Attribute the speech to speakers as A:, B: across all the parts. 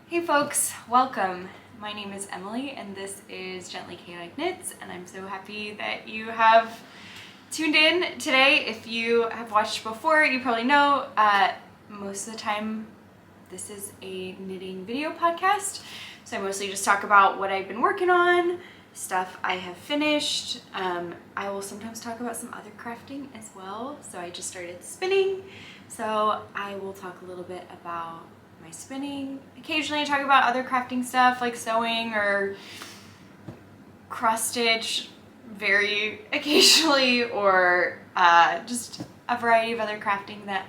A: Hey folks, welcome. My name is Emily and this is Gently Canine Knits, and I'm so happy that you have tuned in today. If you have watched before, you probably know most of the time this is a knitting video podcast. So I mostly just talk about what I've been working on, stuff I have finished. I will sometimes talk about some other crafting as well. So I just started spinning, so I will talk a little bit about my spinning. Occasionally I talk about other crafting stuff like sewing or cross stitch very occasionally, or just a variety of other crafting that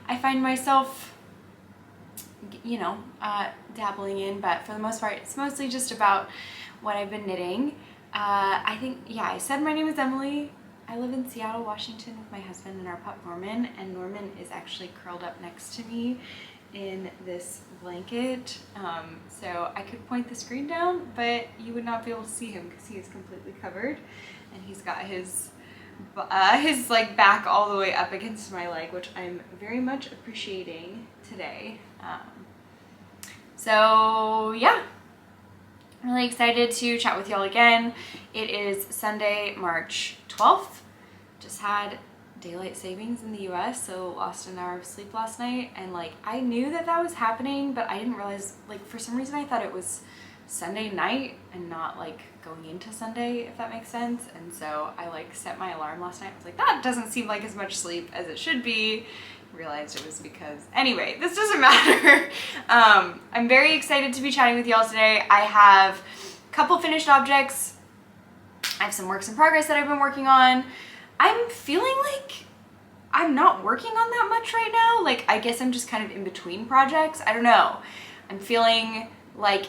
A: I find myself, dabbling in. But for the most part, it's mostly just about what I've been knitting. I think, yeah, I said my name is Emily. I live in Seattle, Washington with my husband and our pup Norman, and Norman is actually curled up next to me in this blanket. So I could point the screen down, but you would not be able to see him because he is completely covered, and he's got his like back all the way up against my leg, which I'm very much appreciating today. So yeah, I'm really excited to chat with y'all again. It is Sunday, March 12th. Just had daylight savings in the US, so lost an hour of sleep last night, and like I knew that that was happening, but I didn't realize, like, for some reason I thought it was Sunday night and not like going into Sunday, if that makes sense. And so I like set my alarm last night. I was like, that doesn't seem like as much sleep as it should be. Realized it was because, anyway, this doesn't matter. I'm very excited to be chatting with y'all today. I have a couple finished objects. I have some works in progress that I've been working on. I'm feeling like I'm not working on that much right now. Like, I guess I'm just kind of in between projects. I don't know. I'm feeling like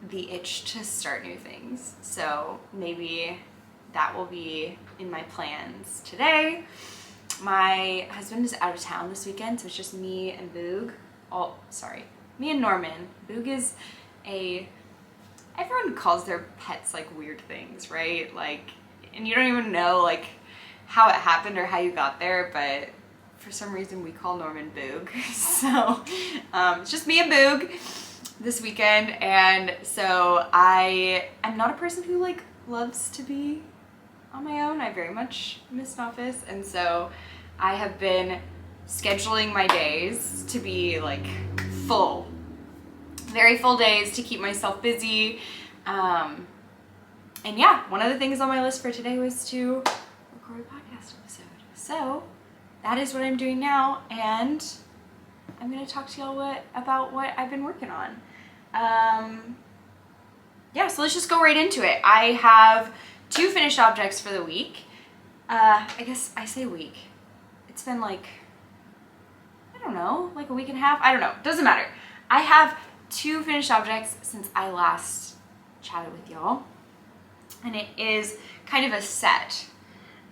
A: the itch to start new things. So maybe that will be in my plans today. My husband is out of town this weekend, so it's just me and Boog. Me and Norman. Boog is everyone calls their pets like weird things, right? Like, and you don't even know like how it happened or how you got there, but for some reason we call Norman Boog. So it's just me and Boog this weekend, and so I'm not a person who like loves to be on my own. I very much miss an office, and so I have been scheduling my days to be like full, very full days to keep myself busy. And yeah, one of the things on my list for today was to record a podcast episode. So that is what I'm doing now, and I'm going to talk to y'all about what I've been working on. Yeah, so let's just go right into it. I have 2 finished objects for the week. I guess I say week. It's been like, I don't know, like a week and a half. I don't know, doesn't matter. I have 2 finished objects since I last chatted with y'all, and it is kind of a set.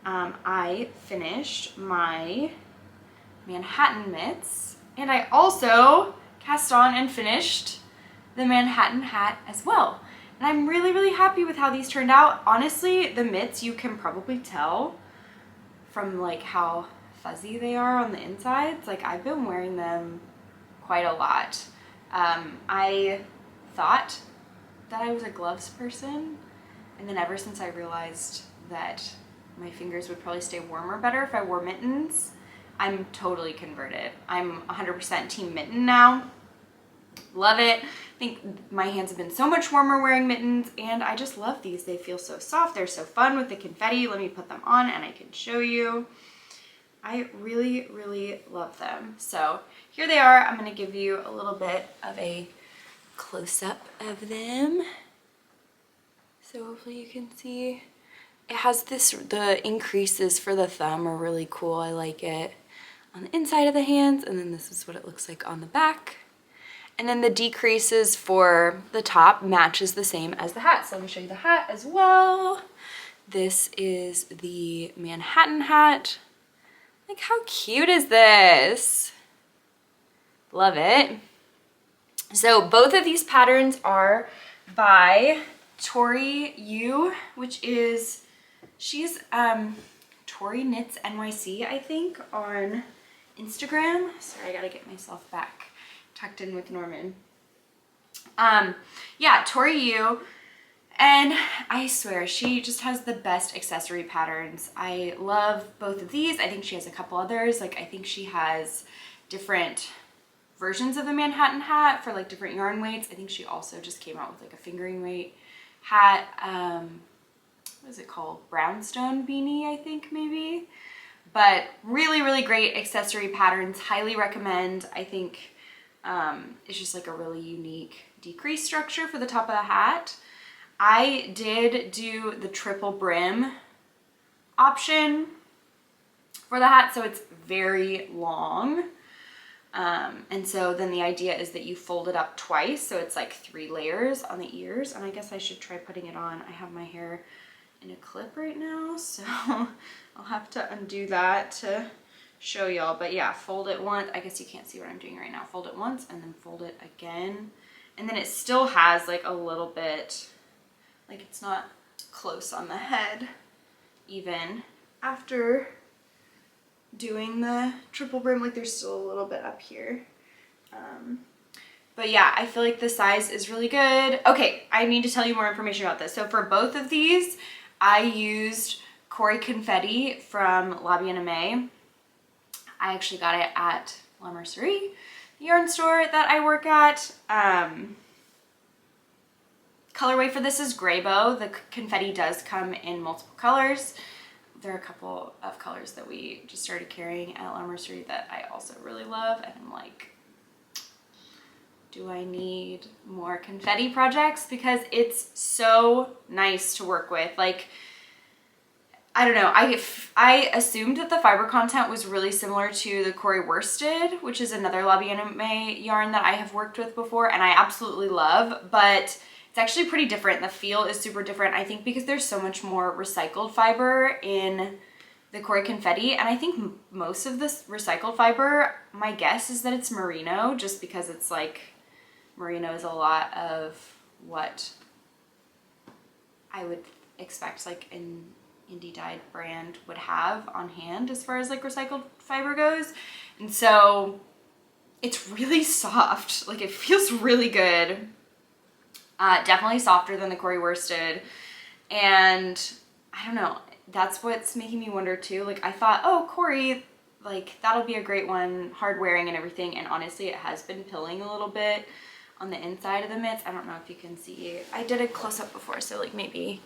A: I finished my Manhattan mitts, and I also cast on and finished the Manhattan hat as well. And I'm really, really happy with how these turned out. Honestly, the mitts, you can probably tell from like how fuzzy they are on the insides. Like, I've been wearing them quite a lot. I thought that I was a gloves person, and then ever since I realized that my fingers would probably stay warmer better if I wore mittens, I'm totally converted. I'm 100% team mitten now. Love it. I think my hands have been so much warmer wearing mittens, and I just love these. They feel so soft. They're so fun with the confetti. Let me put them on and I can show you. I really, really love them. So here they are. I'm going to give you a little bit of a close-up of them, so hopefully you can see. It has the increases for the thumb are really cool. I like it on the inside of the hands, and then this is what it looks like on the back. And then the decreases for the top matches the same as the hat. So let me show you the hat as well. This is the Manhattan hat. Like, how cute is this? Love it. So both of these patterns are by Tori Yu, which is, she's Tori Knits NYC, I think, on Instagram. Sorry, I gotta get myself back tucked in with Norman. Yeah, Tori Yu. And I swear, she just has the best accessory patterns. I love both of these. I think she has a couple others. Like, I think she has different versions of the Manhattan hat for like different yarn weights. I think she also just came out with like a fingering weight hat. What is it called? Brownstone beanie, I think maybe. But really, really great accessory patterns. Highly recommend. I think it's just like a really unique decrease structure for the top of the hat. I did do the triple brim option for the hat, so it's very long. And so then the idea is that you fold it up twice, so it's like 3 layers on the ears. And I guess I should try putting it on. I have my hair in a clip right now, so I'll have to undo that to show y'all. But yeah, fold it once. I guess you can't see what I'm doing right now. Fold it once and then fold it again. And then it still has like a little bit, like it's not close on the head even after doing the triple brim. Like there's still a little bit up here. But yeah, I feel like the size is really good. Okay, I need to tell you more information about this. So for both of these, I used Corrie Confetti from Lobby and Aimée. I actually got it at La Mercerie, the yarn store that I work at. Colorway for this is Greybow. The confetti does come in multiple colors. There are a couple of colors that we just started carrying at La Mercerie that I also really love, and I'm like, do I need more confetti projects? Because it's so nice to work with. Like, I don't know, I assumed that the fiber content was really similar to the Corrie worsted, which is another Lobby and Aimée yarn that I have worked with before and I absolutely love, but it's actually pretty different. The feel is super different, I think, because there's so much more recycled fiber in the Corrie Confetti, and I think most of this recycled fiber, my guess is that it's merino, just because it's like, merino is a lot of what I would expect like an indie dyed brand would have on hand as far as like recycled fiber goes. And so it's really soft, like it feels really good. Definitely softer than the Corrie worsted. And I don't know, that's what's making me wonder too. Like I thought, oh, Corrie, like that'll be a great one, hard wearing and everything. And honestly, it has been pilling a little bit on the inside of the mitts. I don't know if you can see. I did a close up before, so like maybe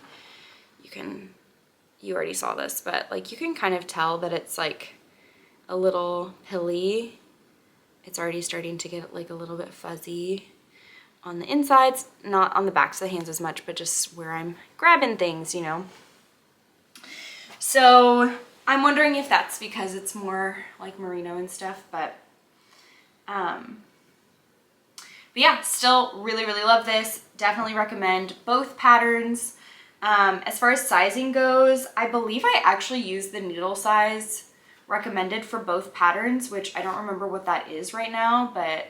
A: you already saw this, but like you can kind of tell that it's like a little pilly. It's already starting to get like a little bit fuzzy on the insides, not on the backs of the hands as much, but just where I'm grabbing things, you know. So I'm wondering if that's because it's more like merino and stuff, but yeah, still really, really love this. Definitely recommend both patterns. As far as sizing goes, I believe I actually used the needle size recommended for both patterns, which I don't remember what that is right now, but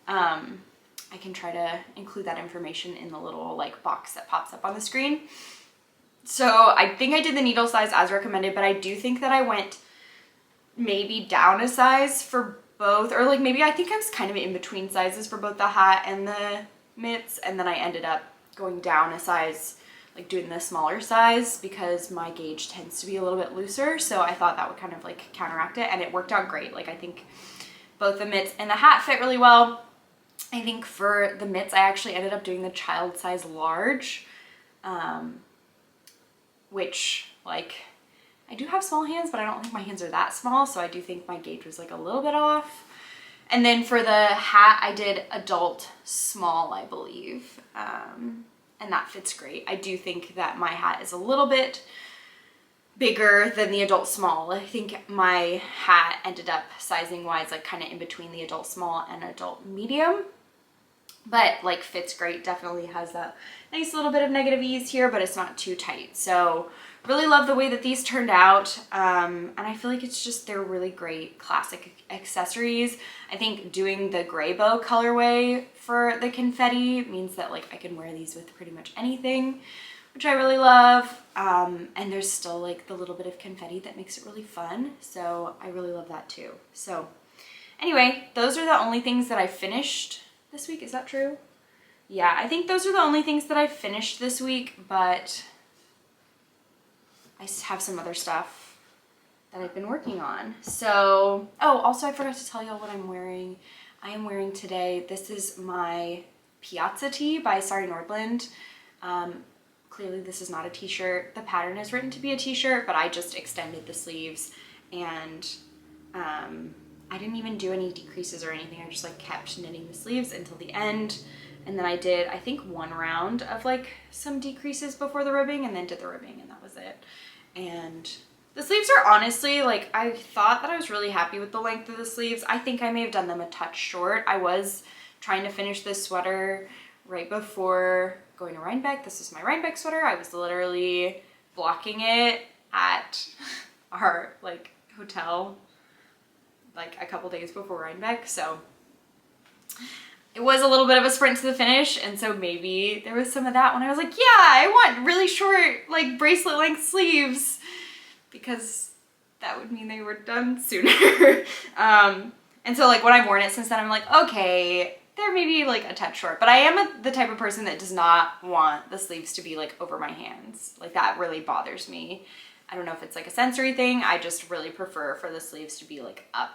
A: I can try to include that information in the little like box that pops up on the screen. So I think I did the needle size as recommended, but I do think that I went maybe down a size for both, or like maybe I think I was kind of in between sizes for both the hat and the mitts, and then I ended up going down a size, like doing the smaller size, because my gauge tends to be a little bit looser, so I thought that would kind of like counteract it, and it worked out great. Like I think both the mitts and the hat fit really well. I think for the mitts I actually ended up doing the child size large, which like I do have small hands, but I don't think my hands are that small, so I do think my gauge was like a little bit off. And then for the hat I did adult small, I believe, and that fits great. I do think that my hat is a little bit bigger than the adult small. I think my hat ended up sizing wise like kind of in between the adult small and adult medium, but like fits great. Definitely has that nice little bit of negative ease here, but it's not too tight. So really love the way that these turned out, and I feel like it's just, they're really great classic accessories. I think doing the Greybow colorway for the confetti means that like I can wear these with pretty much anything, which I really love. And there's still like the little bit of confetti that makes it really fun, so I really love that too. So anyway, those are the only things that I finished this week. Is that true? yeah, I think those are the only things that I've finished this week, but I have some other stuff that I've been working on. So, oh, also I forgot to tell y'all what I'm wearing. I am wearing today, this is my Piazza tee by Sari Nordlund. Clearly this is not a t-shirt. The pattern is written to be a t-shirt, but I just extended the sleeves, and I didn't even do any decreases or anything. I just like kept knitting the sleeves until the end. And then I did, I think, one round of like some decreases before the ribbing, and then did the ribbing, and that was it. And the sleeves are honestly, like, I thought that I was really happy with the length of the sleeves. I think I may have done them a touch short. I was trying to finish this sweater right before going to Rhinebeck. This is my Rhinebeck sweater. I was literally blocking it at our like hotel like a couple days before Rhinebeck, so it was a little bit of a sprint to the finish, and so maybe there was some of that when I was like, yeah, I want really short like bracelet length sleeves, because that would mean they were done sooner. And so like when I've worn it since then, I'm like, okay, they're maybe like a touch short, but I am the type of person that does not want the sleeves to be like over my hands. Like that really bothers me. I don't know if it's like a sensory thing. I just really prefer for the sleeves to be like up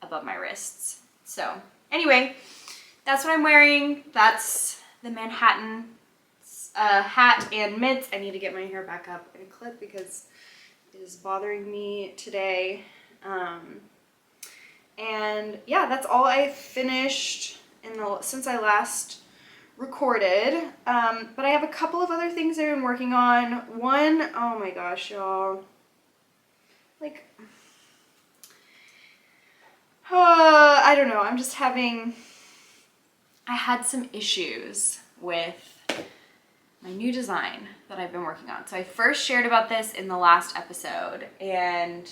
A: above my wrists. So anyway, that's what I'm wearing. That's the Manhattan hat and mitts. I need to get my hair back up in a clip because it is bothering me today. And yeah, that's all I finished since I last recorded. But I have a couple of other things I've been working on. One, oh my gosh, y'all. Like, I don't know. I'm just having, I had some issues with my new design that I've been working on. So I first shared about this in the last episode and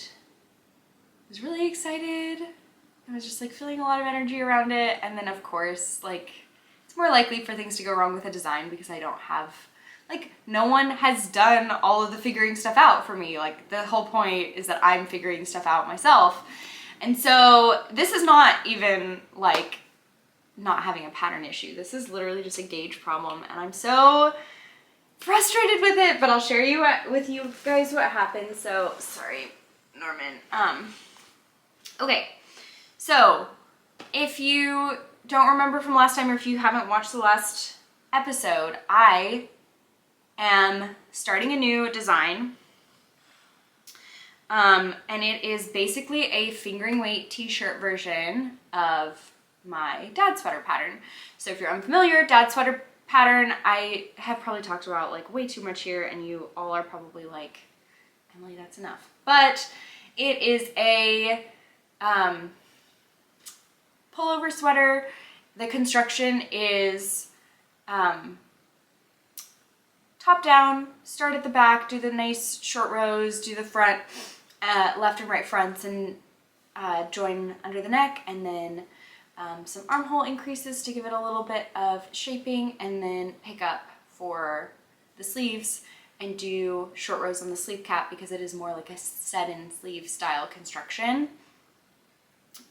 A: was really excited. I was just like feeling a lot of energy around it. And then of course, like, it's more likely for things to go wrong with a design because I don't have, like, no one has done all of the figuring stuff out for me. Like, the whole point is that I'm figuring stuff out myself. And so this is not even like not having a pattern issue. This is literally just a gauge problem, and I'm so frustrated with it, but I'll share with you guys what happened. So sorry, Norman. Okay, so if you don't remember from last time, or if you haven't watched the last episode, I am starting a new design. And it is basically a fingering weight t-shirt version of my dad sweater pattern. So if you're unfamiliar, dad sweater pattern, I have probably talked about like way too much here, and you all are probably like, Emily, that's enough. But it is a pullover sweater. The construction is top down, start at the back, do the nice short rows, do the front, left and right fronts, and join under the neck, and then some armhole increases to give it a little bit of shaping, and then pick up for the sleeves and do short rows on the sleeve cap because it is more like a set-in sleeve style construction.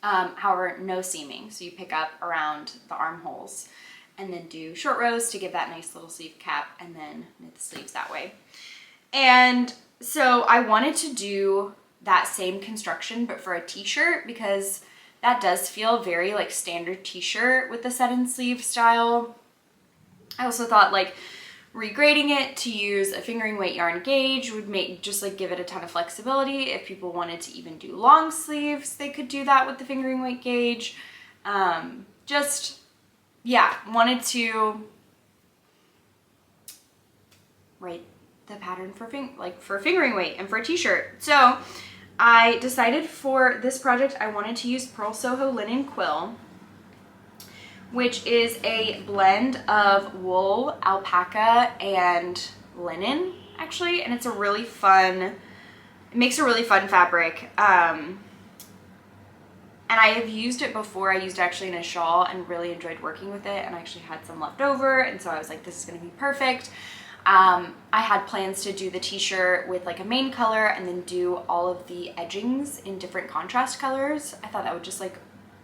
A: However, no seaming, so you pick up around the armholes and then do short rows to give that nice little sleeve cap, and then knit the sleeves that way. And so I wanted to do that same construction but for a t-shirt, because that does feel very like standard t-shirt with the set-in sleeve style. I also thought like regrading it to use a fingering weight yarn gauge would make just like give it a ton of flexibility. If people wanted to even do long sleeves, they could do that with the fingering weight gauge. Just, yeah, wanted to write the pattern for fingering weight and for a t-shirt. So I decided for this project I wanted to use Purl Soho linen quill, which is a blend of wool, alpaca, and linen actually, and it's a really fun, it makes a really fun fabric. And I have used it before. I used it actually in a shawl and really enjoyed working with it, and I actually had some left over, and so I was like, this is gonna be perfect. I had plans to do the t-shirt with like a main color and then do all of the edgings in different contrast colors. I thought that would just like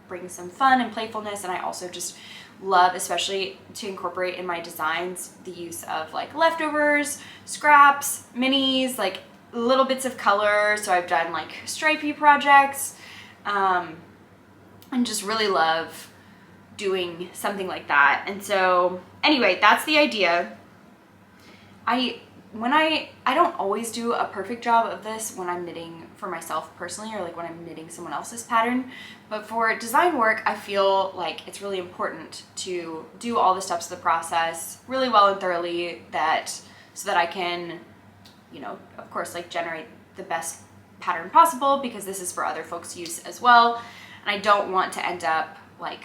A: bring some fun and playfulness, and I also just love, especially to incorporate in my designs, the use of like leftovers, scraps, minis, like little bits of color. So I've done like stripey projects, and just really love doing something like that. And so anyway, that's the idea. I don't always do a perfect job of this when I'm knitting for myself personally, or like when I'm knitting someone else's pattern, but for design work, I feel like it's really important to do all the steps of the process really well and thoroughly, so that I can, you know, of course, like generate the best pattern possible, because this is for other folks' use as well. And I don't want to end up like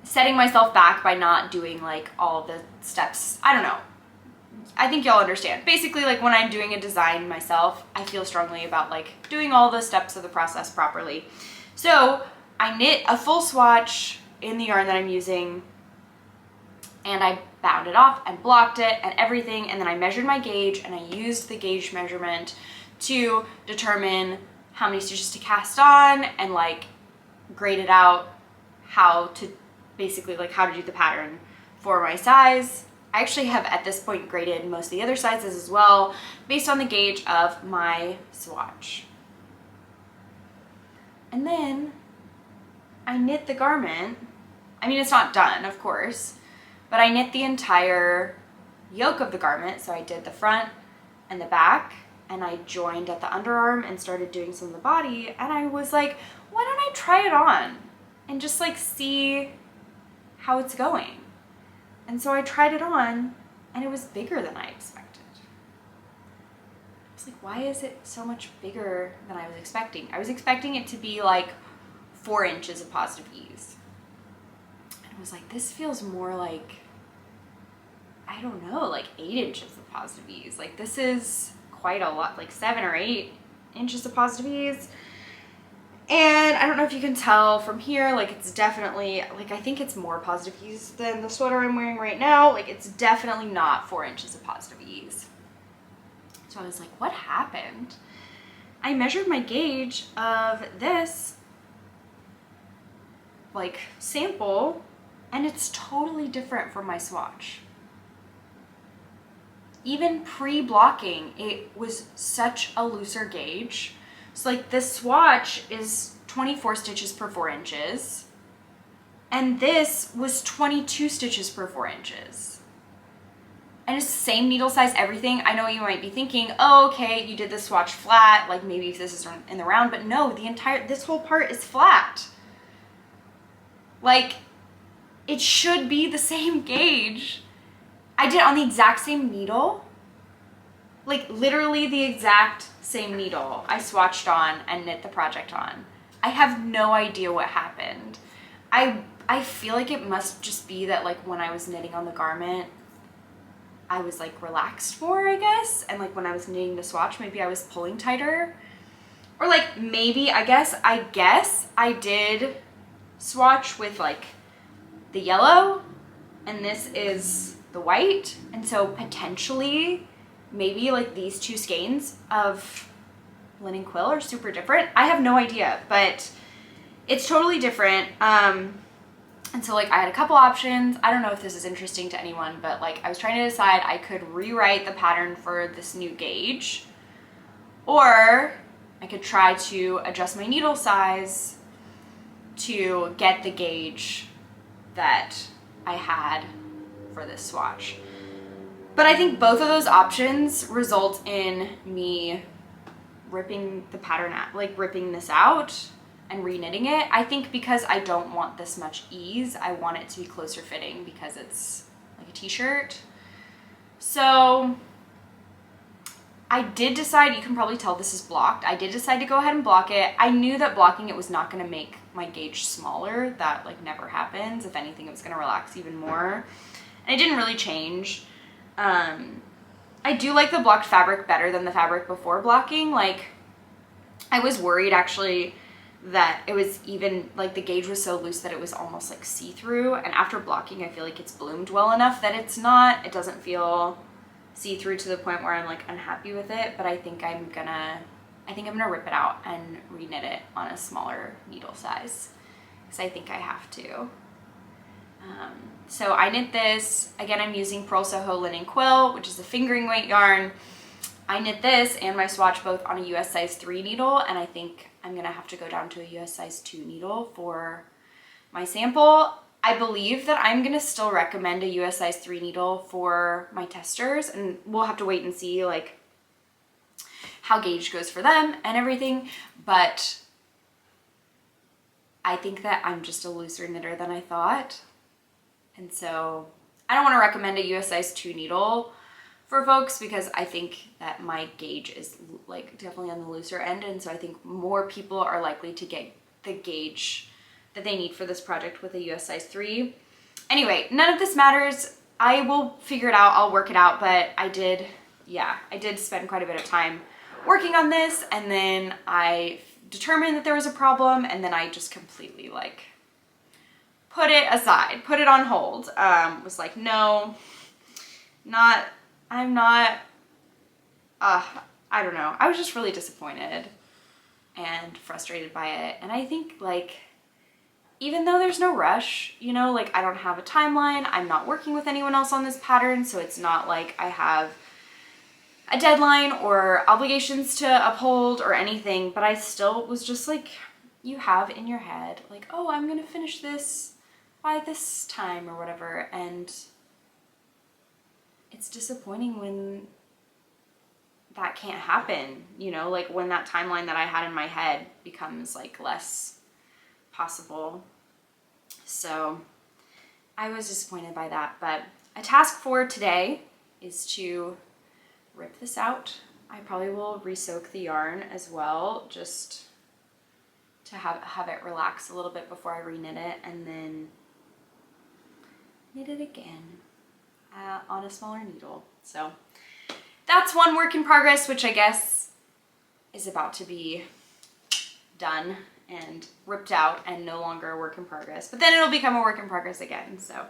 A: setting myself back by not doing like all the steps. I don't know. I think y'all understand. Basically, like when I'm doing a design myself, I feel strongly about like doing all the steps of the process properly. So I knit a full swatch in the yarn that I'm using, and I bound it off and blocked it and everything, and then I measured my gauge, and I used the gauge measurement to determine how many stitches to cast on, and like graded out how to basically like how to do the pattern for my size. I actually have at this point graded most of the other sizes as well, based on the gauge of my swatch. And then I knit the garment. I mean, it's not done, of course, but I knit the entire yoke of the garment. So I did the front and the back, and I joined at the underarm and started doing some of the body. And I was like, why don't I try it on and just like see how it's going? And so I tried it on, and it was bigger than I expected. I was like, why is it so much bigger than I was expecting? I was expecting it to be like 4 inches of positive ease. And I was like, this feels more like, I don't know, like 8 inches of positive ease. Like this is quite a lot, like 7 or 8 inches of positive ease. And I don't know if you can tell from here, like it's definitely, like I think it's more positive ease than the sweater I'm wearing right now. Like it's definitely not 4 inches of positive ease. So I was like, what happened? I measured my gauge of this like sample, and it's totally different from my swatch. Even pre-blocking, it was such a looser gauge. So like this swatch is 24 stitches per 4 inches, and this was 22 stitches per 4 inches. And it's the same needle size, everything. I know you might be thinking, oh, okay, you did the swatch flat, like maybe if this is in the round, but no, this whole part is flat. Like, it should be the same gauge. I did it on the exact same needle, like literally the exact same needle I swatched on and knit the project on. I have no idea what happened. I feel like it must just be that like when I was knitting on the garment, I was like relaxed more, I guess. And like when I was knitting the swatch, maybe I was pulling tighter. Or like maybe, I guess I did swatch with like the yellow, and this is the white. And so potentially, maybe like these two skeins of linen quill are super different. I have no idea, but it's totally different. And so like I had a couple options. I don't know if this is interesting to anyone, but like I was trying to decide I could rewrite the pattern for this new gauge, or I could try to adjust my needle size to get the gauge that I had for this swatch. But I think both of those options result in me ripping the pattern out, like ripping this out and reknitting it. I think because I don't want this much ease, I want it to be closer fitting because it's like a t-shirt. So I did decide, you can probably tell this is blocked. I did decide to go ahead and block it. I knew that blocking it was not gonna make my gauge smaller. That like never happens. If anything, it was gonna relax even more. And it didn't really change. I do like the blocked fabric better than the fabric before blocking. Like, I was worried actually that it was even, like the gauge was so loose that it was almost like see-through. And after blocking, I feel like it's bloomed well enough that it's not, it doesn't feel see-through to the point where I'm like unhappy with it. But I think I'm gonna rip it out and reknit it on a smaller needle size. because I think I have to. So I knit this. Again, I'm using Purl Soho Linen Quill, which is a fingering weight yarn. I knit this and my swatch both on a US size 3 needle, and I think I'm gonna have to go down to a US size 2 needle for my sample. I believe that I'm gonna still recommend a US size 3 needle for my testers, and we'll have to wait and see like how gauge goes for them and everything, but I think that I'm just a looser knitter than I thought. And so I don't want to recommend a US size 2 needle for folks because I think that my gauge is like definitely on the looser end, and so I think more people are likely to get the gauge that they need for this project with a US size 3. Anyway, none of this matters. I will figure it out, I'll work it out, but I did spend quite a bit of time working on this, and then I determined that there was a problem, and then I just completely like put it aside, put it on hold. Was like, no, I'm not, I don't know. I was just really disappointed and frustrated by it. And I think like, even though there's no rush, you know, like I don't have a timeline, I'm not working with anyone else on this pattern, so it's not like I have a deadline or obligations to uphold or anything, but I still was just like, you have in your head, like, oh, I'm gonna finish this by this time or whatever, and it's disappointing when that can't happen, you know, like when that timeline that I had in my head becomes like less possible. So I was disappointed by that, but a task for today is to rip this out. I probably will re-soak the yarn as well, just to have it relax a little bit before I re-knit it, and then knit it again on a smaller needle. So that's one work in progress, which I guess is about to be done and ripped out and no longer a work in progress, but then it'll become a work in progress again. So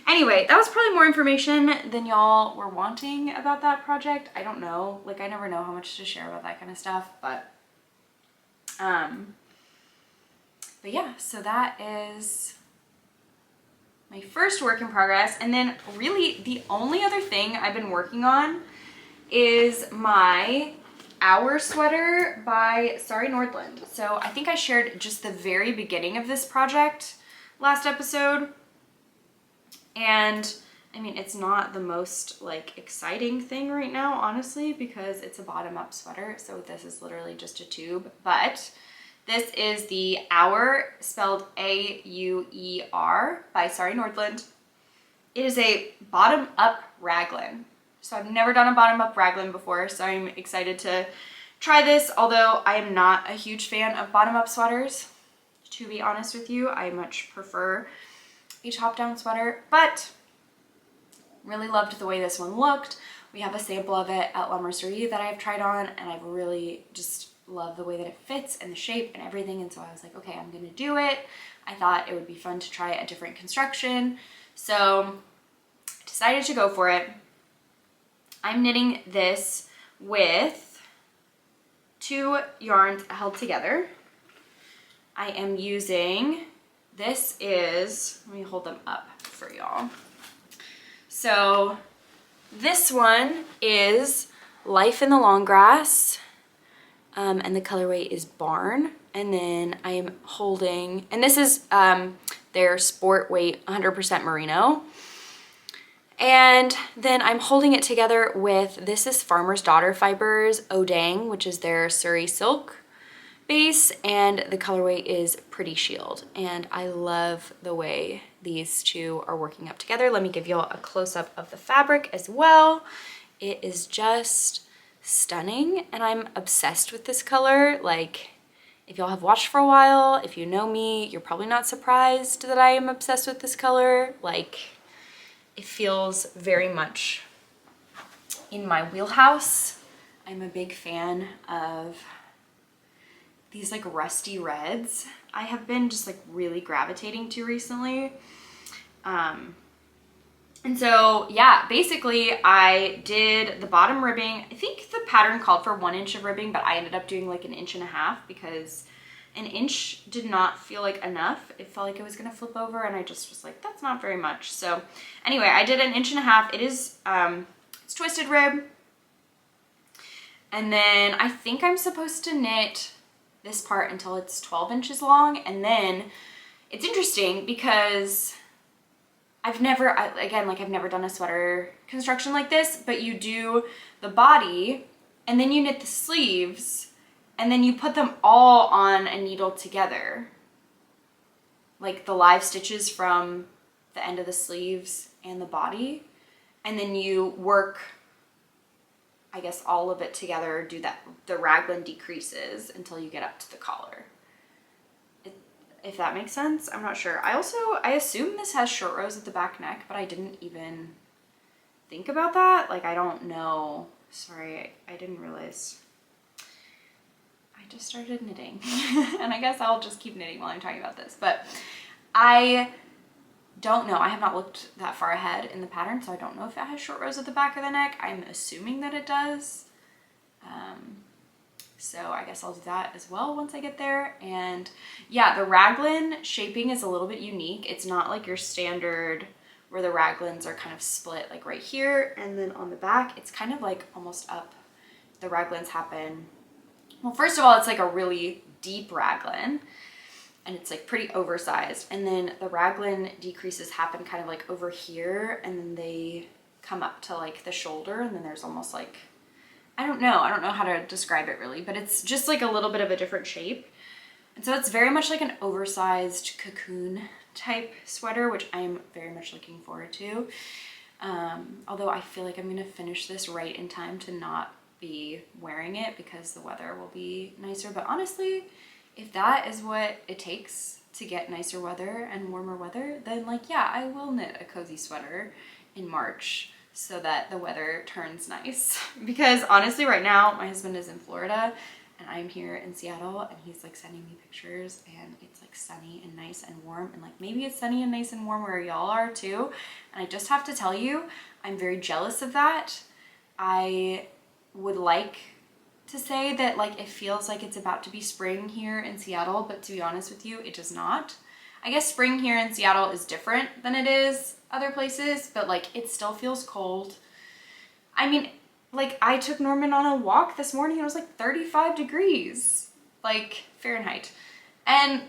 A: anyway, that was probably more information than y'all were wanting about that project. I don't know, like I never know how much to share about that kind of stuff, but yeah, so that is my first work in progress. And then really the only other thing I've been working on is my Auer sweater by Sari Nordlund. So I think I shared just the very beginning of this project last episode. And I mean, it's not the most like exciting thing right now, honestly, because it's a bottom-up sweater. So this is literally just a tube, but this is the Auer, spelled A-U-E-R, by Sari Nordlund. It is a bottom-up raglan. So I've never done a bottom-up raglan before, so I'm excited to try this, although I am not a huge fan of bottom-up sweaters, to be honest with you. I much prefer a top-down sweater, but really loved the way this one looked. We have a sample of it at La Mercerie that I've tried on, and I've really just love the way that it fits and the shape and everything, and so I was like, okay, I'm gonna do it. I thought it would be fun to try a different construction, so I decided to go for it. I'm knitting this with 2 yarns held together. I am using, this is, let me hold them up for y'all. So this one is Life in the Long Grass, and the colorway is Barn. And then I am holding, and this is their sport weight 100% merino. And then I'm holding it together with, this is Farmer's Daughter Fibers Odang, which is their Surrey silk base, and the colorway is Pretty Shield. And I love the way these two are working up together. Let me give y'all a close-up of the fabric as well. It is just stunning, and I'm obsessed with this color. Like, if y'all have watched for a while, if you know me, you're probably not surprised that I am obsessed with this color. Like, it feels very much in my wheelhouse. I'm a big fan of these like rusty reds. I have been just like really gravitating to recently. And so yeah, basically I did the bottom ribbing. I think the pattern called for 1 inch of ribbing, but I ended up doing like 1.5 inches because an inch did not feel like enough. It felt like it was gonna flip over, and I just was like, that's not very much. So anyway, I did an 1.5 inches. It is, it's twisted rib. And then I think I'm supposed to knit this part until it's 12 inches long. And then it's interesting because I've never done a sweater construction like this, but you do the body and then you knit the sleeves and then you put them all on a needle together. Like the live stitches from the end of the sleeves and the body. And then you work, I guess, all of it together, do that, the raglan decreases until you get up to the collar. If that makes sense, I'm not sure. I assume this has short rows at the back neck, but I didn't even think about that. Like, I don't know. Sorry, I didn't realize. I just started knitting and I guess I'll just keep knitting while I'm talking about this, but I don't know. I have not looked that far ahead in the pattern, so I don't know if it has short rows at the back of the neck. I'm assuming that it does. So I guess I'll do that as well once I get there. And yeah, the raglan shaping is a little bit unique. It's not like your standard where the raglans are kind of split like right here and then on the back. It's kind of like almost up. The raglans happen. Well, first of all, it's like a really deep raglan and it's like pretty oversized. And then the raglan decreases happen kind of like over here and then they come up to like the shoulder and then there's almost like, I don't know how to describe it really, but it's just like a little bit of a different shape. And so it's very much like an oversized cocoon type sweater, which I'm very much looking forward to. Although I feel like I'm gonna finish this right in time to not be wearing it because the weather will be nicer. But honestly, if that is what it takes to get nicer weather and warmer weather, then like, yeah, I will knit a cozy sweater in March so that the weather turns nice. Because honestly, right now, my husband is in Florida and I'm here in Seattle and he's like sending me pictures and it's like sunny and nice and warm. And like, maybe it's sunny and nice and warm where y'all are too. And I just have to tell you, I'm very jealous of that. I would like to say that like, it feels like it's about to be spring here in Seattle, but to be honest with you, it does not. I guess spring here in Seattle is different than it is other places, but like it still feels cold. I mean, like I took Norman on a walk this morning and it was like 35 degrees, like Fahrenheit. And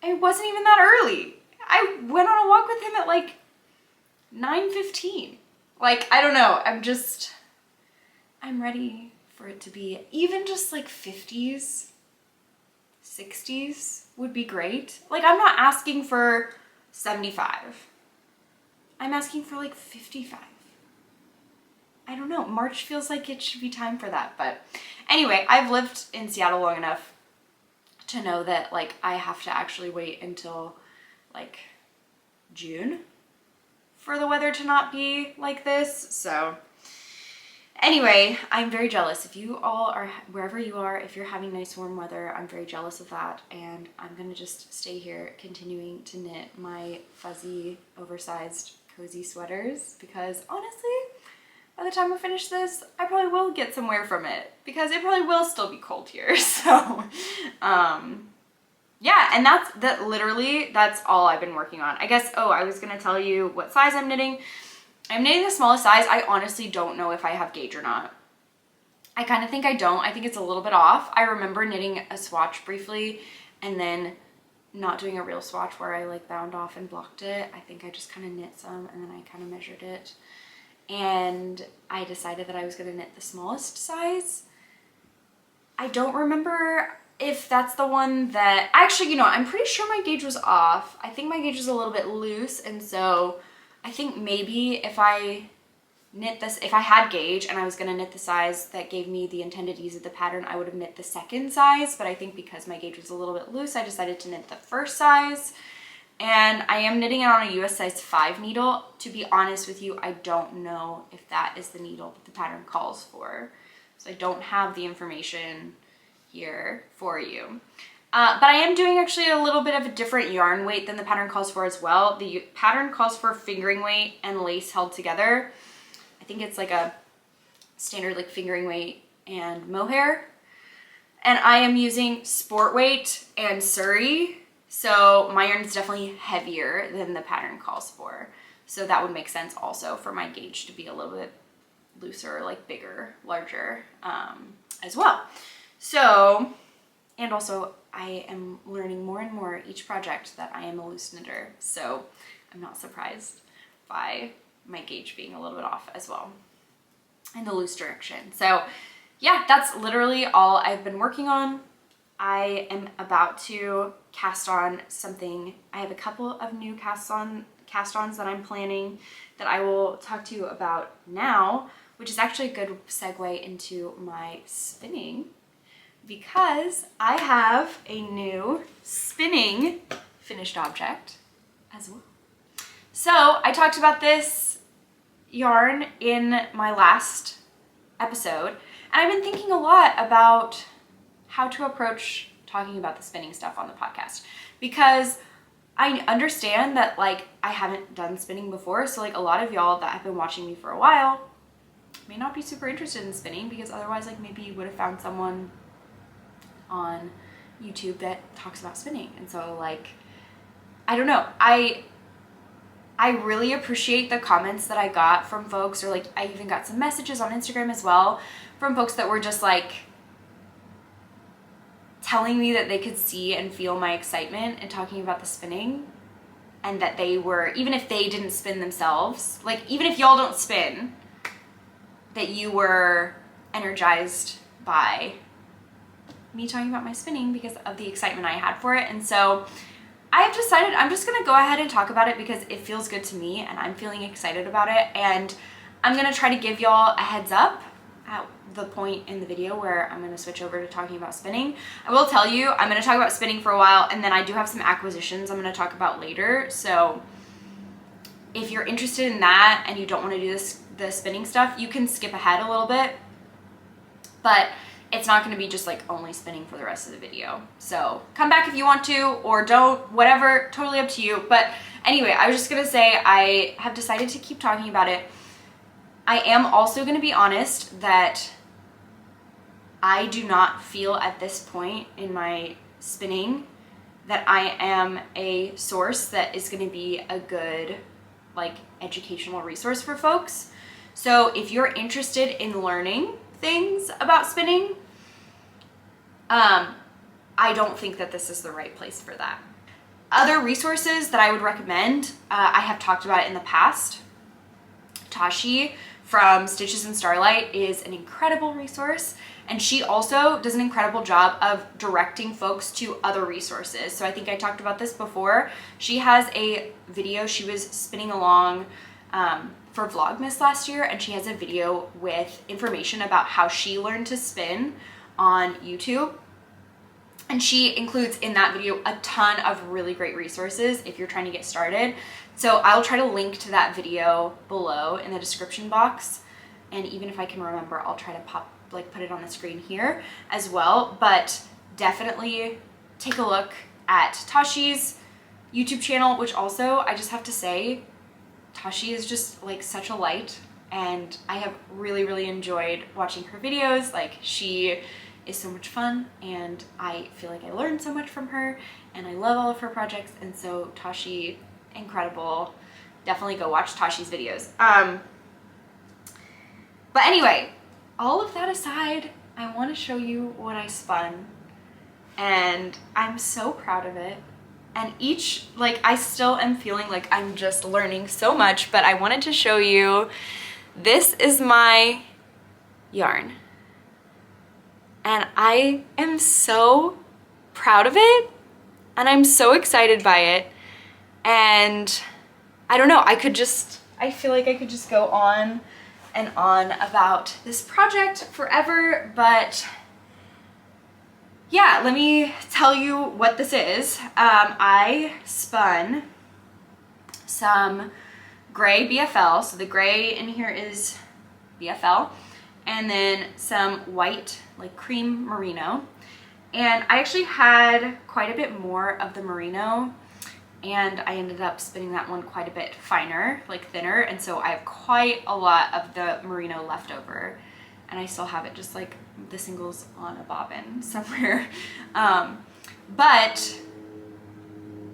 A: it wasn't even that early. I went on a walk with him at like 9:15. Like, I don't know. I'm ready for it to be even just like 50s, 60s would be great. Like, I'm not asking for 75. I'm asking for like 55. I don't know. March feels like it should be time for that. But anyway, I've lived in Seattle long enough to know that like I have to actually wait until like June for the weather to not be like this. So anyway, I'm very jealous. If you all are, wherever you are, if you're having nice warm weather, I'm very jealous of that. And I'm gonna just stay here continuing to knit my fuzzy, oversized, cozy sweaters because honestly, by the time I finish this, I probably will get somewhere from it because it probably will still be cold here. So, yeah, and that's all I've been working on. I guess, I was gonna tell you what size I'm knitting. I'm knitting the smallest size. I honestly don't know if I have gauge or not. I kind of think I don't. I think it's a little bit off. I remember knitting a swatch briefly and then not doing a real swatch where I like bound off and blocked it. I think I just kind of knit some and then I kind of measured it. And I decided that I was gonna knit the smallest size. I don't remember if that's the one that, actually, I'm pretty sure my gauge was off. I think my gauge was a little bit loose, and so I think maybe if I had gauge and I was gonna knit the size that gave me the intended ease of the pattern, I would have knit the second size, but I think because my gauge was a little bit loose, I decided to knit the first size. And I am knitting it on a US size 5 needle. To be honest with you, I don't know if that is the needle that the pattern calls for. So I don't have the information here for you. But I am doing actually a little bit of a different yarn weight than the pattern calls for as well. The pattern calls for fingering weight and lace held together. I think it's like a standard like fingering weight and mohair. And I am using sport weight and Sari. So my yarn is definitely heavier than the pattern calls for. So that would make sense also for my gauge to be a little bit looser, like bigger, larger as well. So, and also I am learning more and more each project that I am a loose knitter. So I'm not surprised by my gauge being a little bit off as well in the loose direction. So yeah, that's literally all I've been working on. I am about to cast on something. I have a couple of new cast-ons that I'm planning that I will talk to you about now, which is actually a good segue into my spinning, because I have a new spinning finished object as well. So I talked about this yarn in my last episode, and I've been thinking a lot about how to approach talking about the spinning stuff on the podcast, because I understand that like I haven't done spinning before, so like a lot of y'all that have been watching me for a while may not be super interested in spinning, because otherwise like maybe you would have found someone on YouTube that talks about spinning. And so like, I don't know, I really appreciate the comments that I got from folks, or like I even got some messages on Instagram as well from folks that were just like telling me that they could see and feel my excitement in talking about the spinning, and that they were, even if they didn't spin themselves, like even if y'all don't spin, that you were energized by me talking about my spinning because of the excitement I had for it. And so I have decided I'm just gonna go ahead and talk about it because it feels good to me and I'm feeling excited about it. And I'm gonna try to give y'all a heads up at the point in the video where I'm gonna switch over to talking about spinning. I will tell you, I'm gonna talk about spinning for a while, and then I do have some acquisitions I'm gonna talk about later. So if you're interested in that and you don't wanna do the spinning stuff, you can skip ahead a little bit, but it's not gonna be just like only spinning for the rest of the video. So come back if you want to, or don't, whatever, totally up to you. But anyway, I was just gonna say I have decided to keep talking about it. I am also gonna be honest that I do not feel at this point in my spinning that I am a source that is gonna be a good like educational resource for folks. So if you're interested in learning things about spinning, I don't think that this is the right place for that. Other resources that I would recommend, I have talked about it in the past. Tazhi from Stitches and Starlight is an incredible resource, and she also does an incredible job of directing folks to other resources. So I think I talked about this before. She has a video, she was spinning along for Vlogmas last year, and she has a video with information about how she learned to spin on YouTube. And she includes in that video a ton of really great resources if you're trying to get started. So I'll try to link to that video below in the description box. And even if I can remember, I'll try to put it on the screen here as well. But definitely take a look at Tazhi's YouTube channel, which also, I just have to say, Tazhi is just like such a light, and I have really, really enjoyed watching her videos. Like, she is so much fun, and I feel like I learned so much from her, and I love all of her projects. And so Tazhi, incredible. Definitely go watch Tazhi's videos. But anyway, all of that aside, I want to show you what I spun, and I'm so proud of it. And each, like, I still am feeling like I'm just learning so much, but I wanted to show you, this is my yarn. And I am so proud of it, and I'm so excited by it. And I don't know, I feel like I could just go on and on about this project forever, but yeah, let me tell you what this is. I spun some gray BFL, so the gray in here is BFL, and then some white, like cream merino. And I actually had quite a bit more of the merino, and I ended up spinning that one quite a bit finer, like thinner, and so I have quite a lot of the merino left over. and I still have it just like the singles on a bobbin somewhere. But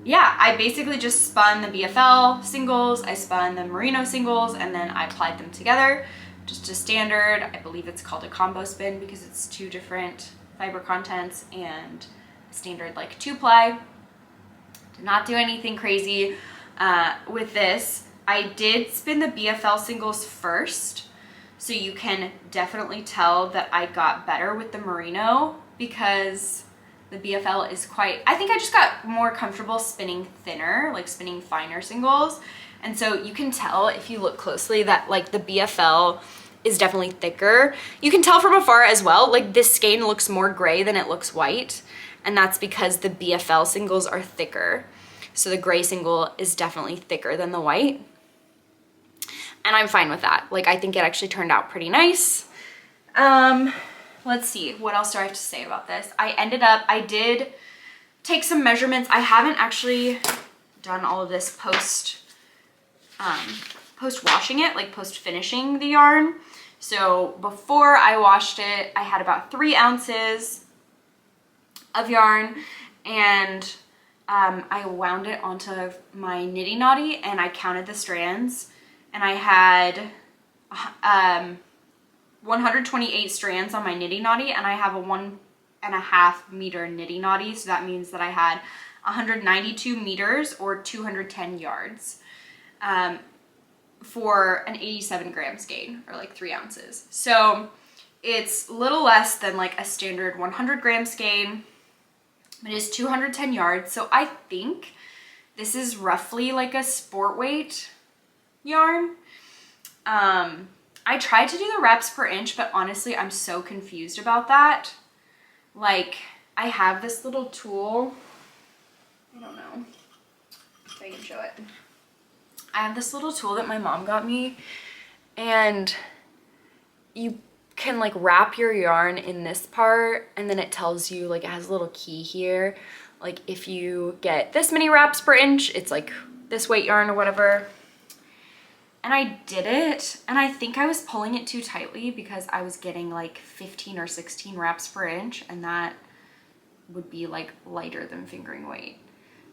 A: yeah, I basically just spun the BFL singles, I spun the Merino singles, and then I applied them together. Just a standard, I believe it's called a combo spin because it's 2 different fiber contents and standard like 2-ply. Did not do anything crazy with this. I did spin the BFL singles first, so you can definitely tell that I got better with the Merino because the BFL is quite, I think I just got more comfortable spinning thinner, like spinning finer singles. And so you can tell if you look closely that like the BFL is definitely thicker. You can tell from afar as well, like this skein looks more gray than it looks white. And that's because the BFL singles are thicker. So the gray single is definitely thicker than the white. And I'm fine with that. Like, I think it actually turned out pretty nice. Let's see, what else do I have to say about this? I did take some measurements. I haven't actually done all of this post washing it, like post finishing the yarn. So before I washed it, I had about 3 ounces of yarn, and I wound it onto my nitty knotty, and I counted the strands, and I had 128 strands on my nitty knotty, and I have a 1.5 meter nitty knotty, so that means that I had 192 meters or 210 yards for an 87 gram skein, or like 3 ounces. So it's a little less than like a standard 100 gram skein. It is 210 yards, so I think this is roughly like a sport weight yarn. I tried to do the reps per inch, but honestly, I'm so confused about that. Like, I have this little tool. I don't know if I can show it. I have this little tool that my mom got me, and you can like wrap your yarn in this part, and then it tells you, like, it has a little key here. Like, if you get this many wraps per inch, it's like this weight yarn or whatever. And I did it, and I think I was pulling it too tightly because I was getting like 15 or 16 wraps per inch, and that would be like lighter than fingering weight.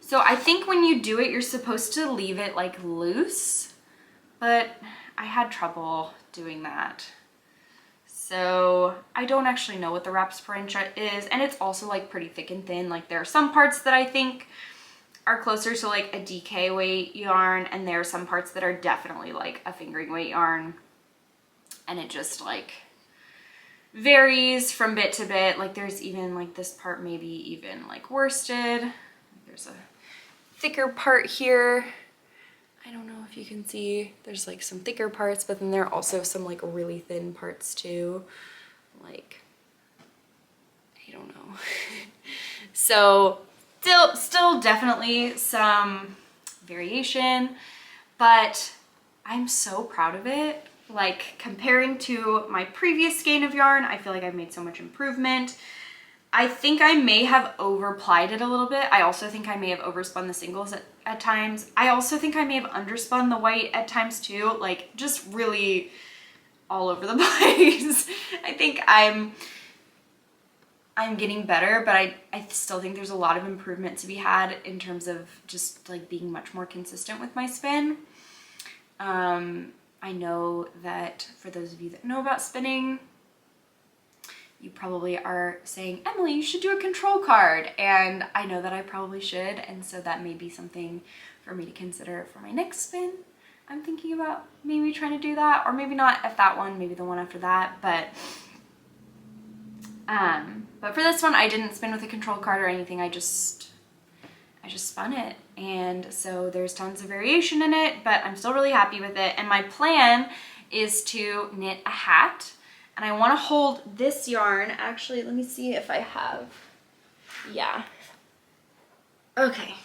A: So I think when you do it, you're supposed to leave it like loose, but I had trouble doing that. So I don't actually know what the wraps per inch is, and it's also like pretty thick and thin. Like, there are some parts that I think are closer to like a DK weight yarn, and there are some parts that are definitely like a fingering weight yarn, and it just like varies from bit to bit. Like, there's even like this part maybe even like worsted. There's a thicker part here. I don't know if you can see, there's like some thicker parts, but then there are also some like really thin parts too. Like, I don't know. So still definitely some variation, but I'm so proud of it. Like, comparing to my previous skein of yarn, I feel like I've made so much improvement. I think I may have over-plied it a little bit. I also think I may have overspun the singles at times. I also think I may have underspun the white at times too. Like, just really all over the place. I think I'm getting better, but I still think there's a lot of improvement to be had in terms of just like being much more consistent with my spin. I know that for those of you that know about spinning, you probably are saying, Emily, you should do a control card. And I know that I probably should. And so that may be something for me to consider for my next spin. I'm thinking about maybe trying to do that, or maybe not at that one, maybe the one after that. But for this one, I didn't spin with a control card or anything. I just spun it. And so there's tons of variation in it, but I'm still really happy with it. And my plan is to knit a hat. And I want to hold this yarn. Actually, let me see if I have. Yeah. Okay.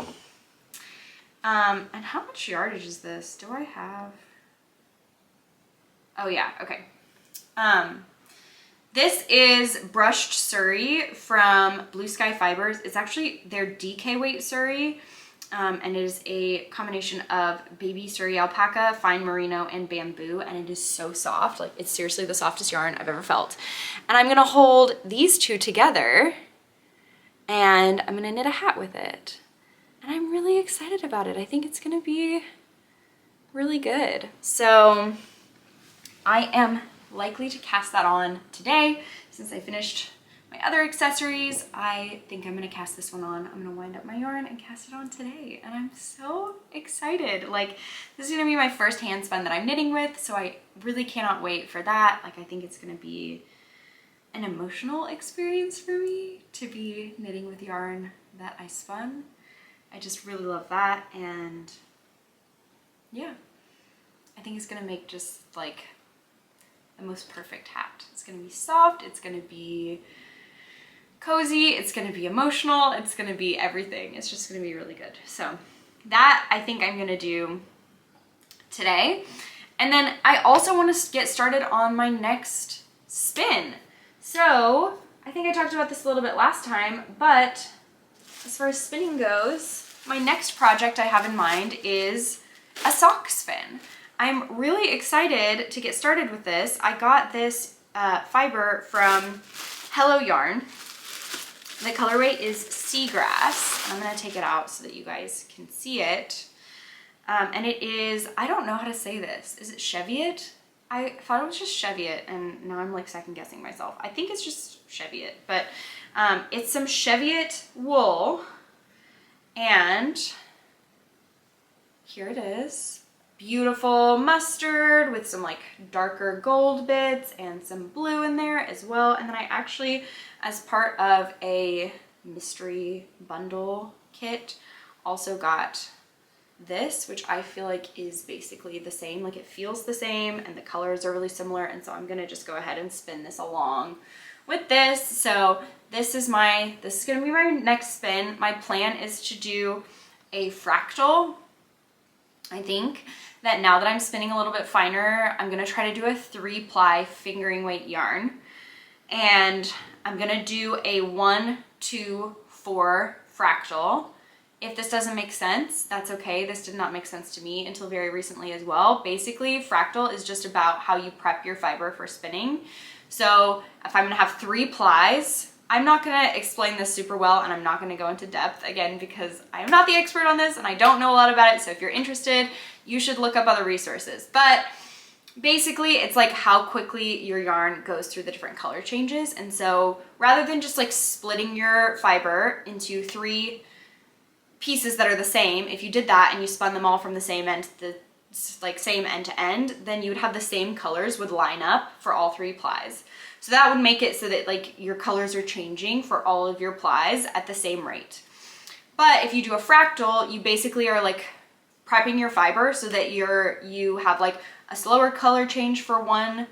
A: And how much yardage is this? Do I have? Oh yeah, okay. This is brushed Sari from Blue Sky Fibers. It's actually their DK weight Sari. and it is a combination of baby Suri alpaca, fine merino, and bamboo, and it is so soft. Like, it's seriously the softest yarn I've ever felt. And I'm gonna hold these two together and I'm gonna knit a hat with it. And I'm really excited about it. I think it's gonna be really good. So I am likely to cast that on today. Since I finished my other accessories, I think I'm gonna cast this one on. I'm gonna wind up my yarn and cast it on today. And I'm so excited. Like, this is gonna be my first hand spun that I'm knitting with, so I really cannot wait for that. Like, I think it's gonna be an emotional experience for me to be knitting with yarn that I spun. I just really love that, and yeah, I think it's gonna make just like the most perfect hat. It's gonna be soft, it's gonna be cozy, it's gonna be emotional, it's gonna be everything. It's just gonna be really good. So that I think I'm gonna do today. And then I also want to get started on my next spin. So I think I talked about this a little bit last time, but as far as spinning goes, my next project I have in mind is a sock spin. I'm really excited to get started with this. I got this fiber from Hello Yarn. The colorway is Seagrass. I'm gonna take it out so that you guys can see it. And it is, I don't know how to say this. Is it Cheviot? I thought it was just Cheviot, and now I'm like second guessing myself. I think it's just Cheviot, but it's some Cheviot wool, and here it is. Beautiful mustard with some like darker gold bits and some blue in there as well. And then I actually, as part of a mystery bundle kit, also got this, which I feel like is basically the same. Like, it feels the same and the colors are really similar, and so I'm gonna just go ahead and spin this along with this. So this is gonna be my next spin. My plan is to do a fractal. I think that now that I'm spinning a little bit finer, I'm gonna try to do a 3-ply fingering weight yarn, and I'm gonna do a 1, 2, 4 fractal. If this doesn't make sense, that's okay. This did not make sense to me until very recently as well. Basically, fractal is just about how you prep your fiber for spinning. So if I'm gonna have 3 plies, I'm not gonna explain this super well, and I'm not gonna go into depth again because I'm not the expert on this and I don't know a lot about it. So if you're interested, you should look up other resources. But basically, it's like how quickly your yarn goes through the different color changes. And so rather than just like splitting your fiber into 3 pieces that are the same, if you did that and you spun them all from the same end to same end to end, then you would have the same colors would line up for all 3 plies. So that would make it so that like your colors are changing for all of your plies at the same rate. But if you do a fractal, you basically are like prepping your fiber so that you have like a slower color change for one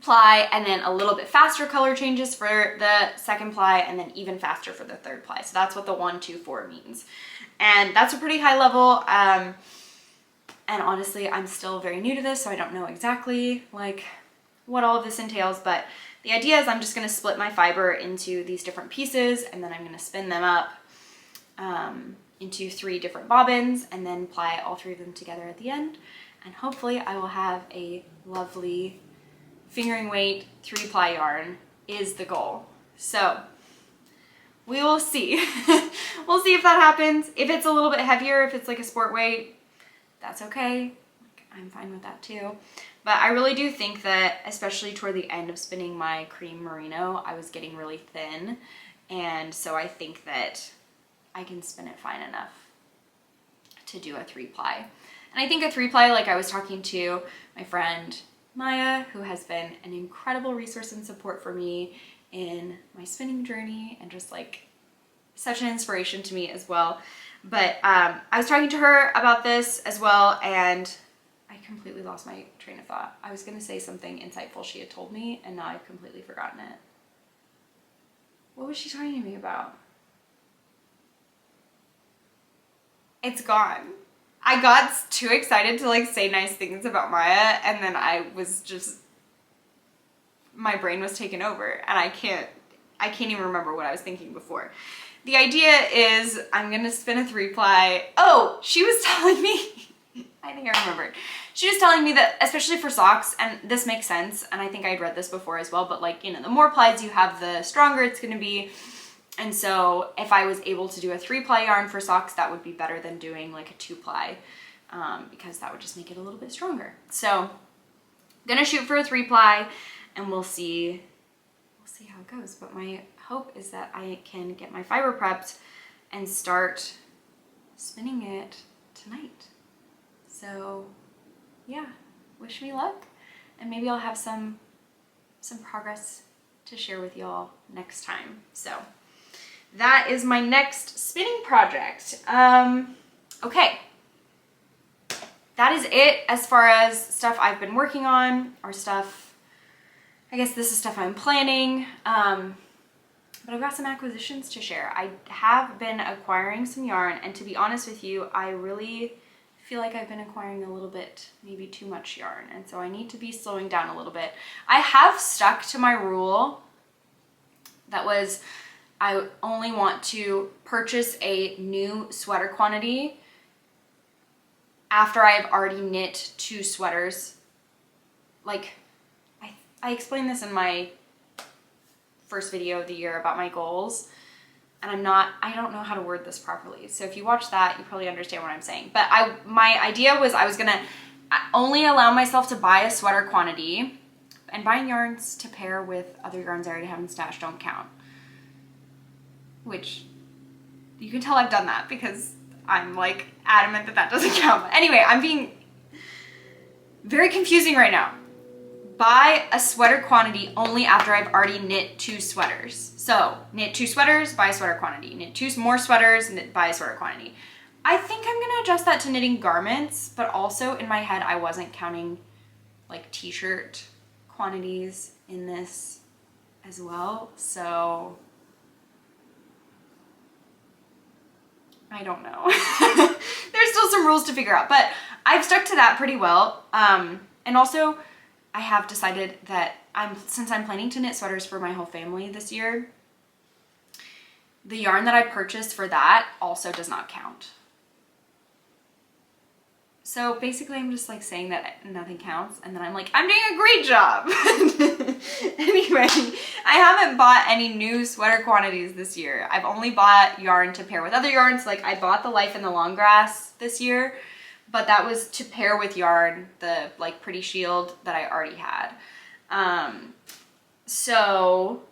A: ply, and then a little bit faster color changes for the second ply, and then even faster for the third ply. So that's what the 1, 2, 4 means. And that's a pretty high level. And honestly, I'm still very new to this, so I don't know exactly like what all of this entails, but the idea is I'm just going to split my fiber into these different pieces, and then I'm going to spin them up into 3 different bobbins, and then ply all 3 of them together at the end. And hopefully I will have a lovely fingering weight 3-ply yarn is the goal. So we will see. We'll see if that happens. If it's a little bit heavier, if it's like a sport weight, that's okay. I'm fine with that too. But I really do think that, especially toward the end of spinning my cream merino, I was getting really thin. And so I think that I can spin it fine enough to do a 3-ply. And I think a 3-ply, like I was talking to my friend Maya, who has been an incredible resource and support for me in my spinning journey, and just like such an inspiration to me as well. But I was talking to her about this as well, and I completely lost my train of thought. I was going to say something insightful she had told me, and now I've completely forgotten it. What was she talking to me about? It's gone. I got too excited to like say nice things about Maya, and then I was just, my brain was taken over, and I can't even remember what I was thinking before. the idea is I'm gonna spin a 3-ply. Oh, she was telling me, I think I remembered. She was telling me that, especially for socks, and this makes sense, and I think I'd read this before as well, but like, you know, the more plies you have, the stronger it's gonna be. And so if I was able to do a 3-ply yarn for socks, that would be better than doing like a 2-ply, because that would just make it a little bit stronger. So I'm gonna shoot for a 3-ply and we'll see how it goes. But my hope is that I can get my fiber prepped and start spinning it tonight. So yeah, wish me luck, and maybe I'll have some progress to share with y'all next time. So that is my next spinning project. Okay, that is it as far as stuff I've been working on, or stuff, I guess this is stuff I'm planning. But I've got some acquisitions to share. I have been acquiring some yarn, and to be honest with you, I really feel like I've been acquiring a little bit, maybe too much yarn, and so I need to be slowing down a little bit. I have stuck to my rule that was, I only want to purchase a new sweater quantity after I have already knit 2 sweaters. Like, I explained this in my first video of the year about my goals, and I don't know how to word this properly. So if you watch that, you probably understand what I'm saying. But my idea was I was gonna only allow myself to buy a sweater quantity, and buying yarns to pair with other yarns I already have in stash don't count. Which, you can tell I've done that because I'm like adamant that that doesn't count. But anyway, I'm being very confusing right now. Buy a sweater quantity only after I've already knit 2 sweaters. So knit 2 sweaters, buy a sweater quantity. Knit 2 more sweaters, buy a sweater quantity. I think I'm gonna adjust that to knitting garments, but also in my head I wasn't counting like t-shirt quantities in this as well. So I don't know. There's still some rules to figure out, but I've stuck to that pretty well. And also I have decided that since I'm planning to knit sweaters for my whole family this year, the yarn that I purchased for that also does not count. So basically I'm just like saying that nothing counts, and then I'm like, I'm doing a great job. Anyway, I haven't bought any new sweater quantities this year. I've only bought yarn to pair with other yarns. Like I bought the Life in the Long Grass this year, but that was to pair with yarn, the like Pretty Shield that I already had. So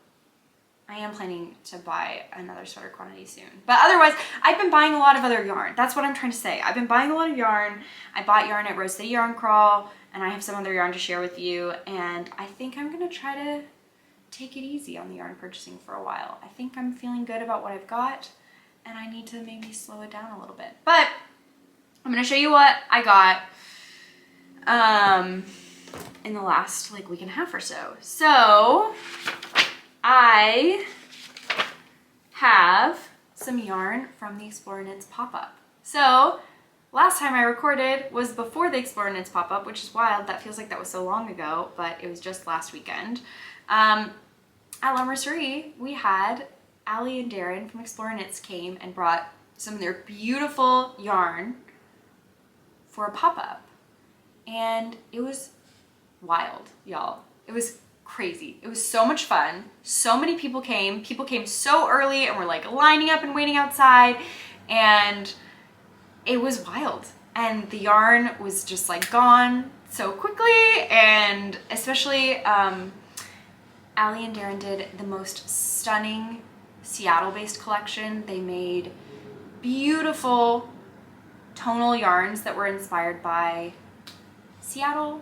A: I am planning to buy another sweater quantity soon. But otherwise, I've been buying a lot of other yarn. That's what I'm trying to say. I've been buying a lot of yarn. I bought yarn at Rose City Yarn Crawl, and I have some other yarn to share with you. And I think I'm gonna try to take it easy on the yarn purchasing for a while. I think I'm feeling good about what I've got, and I need to maybe slow it down a little bit. But I'm gonna show you what I got in the last like week and a half or so. So I have some yarn from the Explorer Knits pop-up. So last time I recorded was before the Explorer Knits pop-up, which is wild. That feels like that was so long ago, but it was just last weekend. At La Mercerie, we had Allie and Darren from Explorer Knits came and brought some of their beautiful yarn for a pop-up, and it was wild, y'all. It was crazy. It was so much fun. So many people came. People came so early and were like lining up and waiting outside, and it was wild. And the yarn was just like gone so quickly, and especially Allie and Darren did the most stunning Seattle-based collection. They made beautiful tonal yarns that were inspired by Seattle,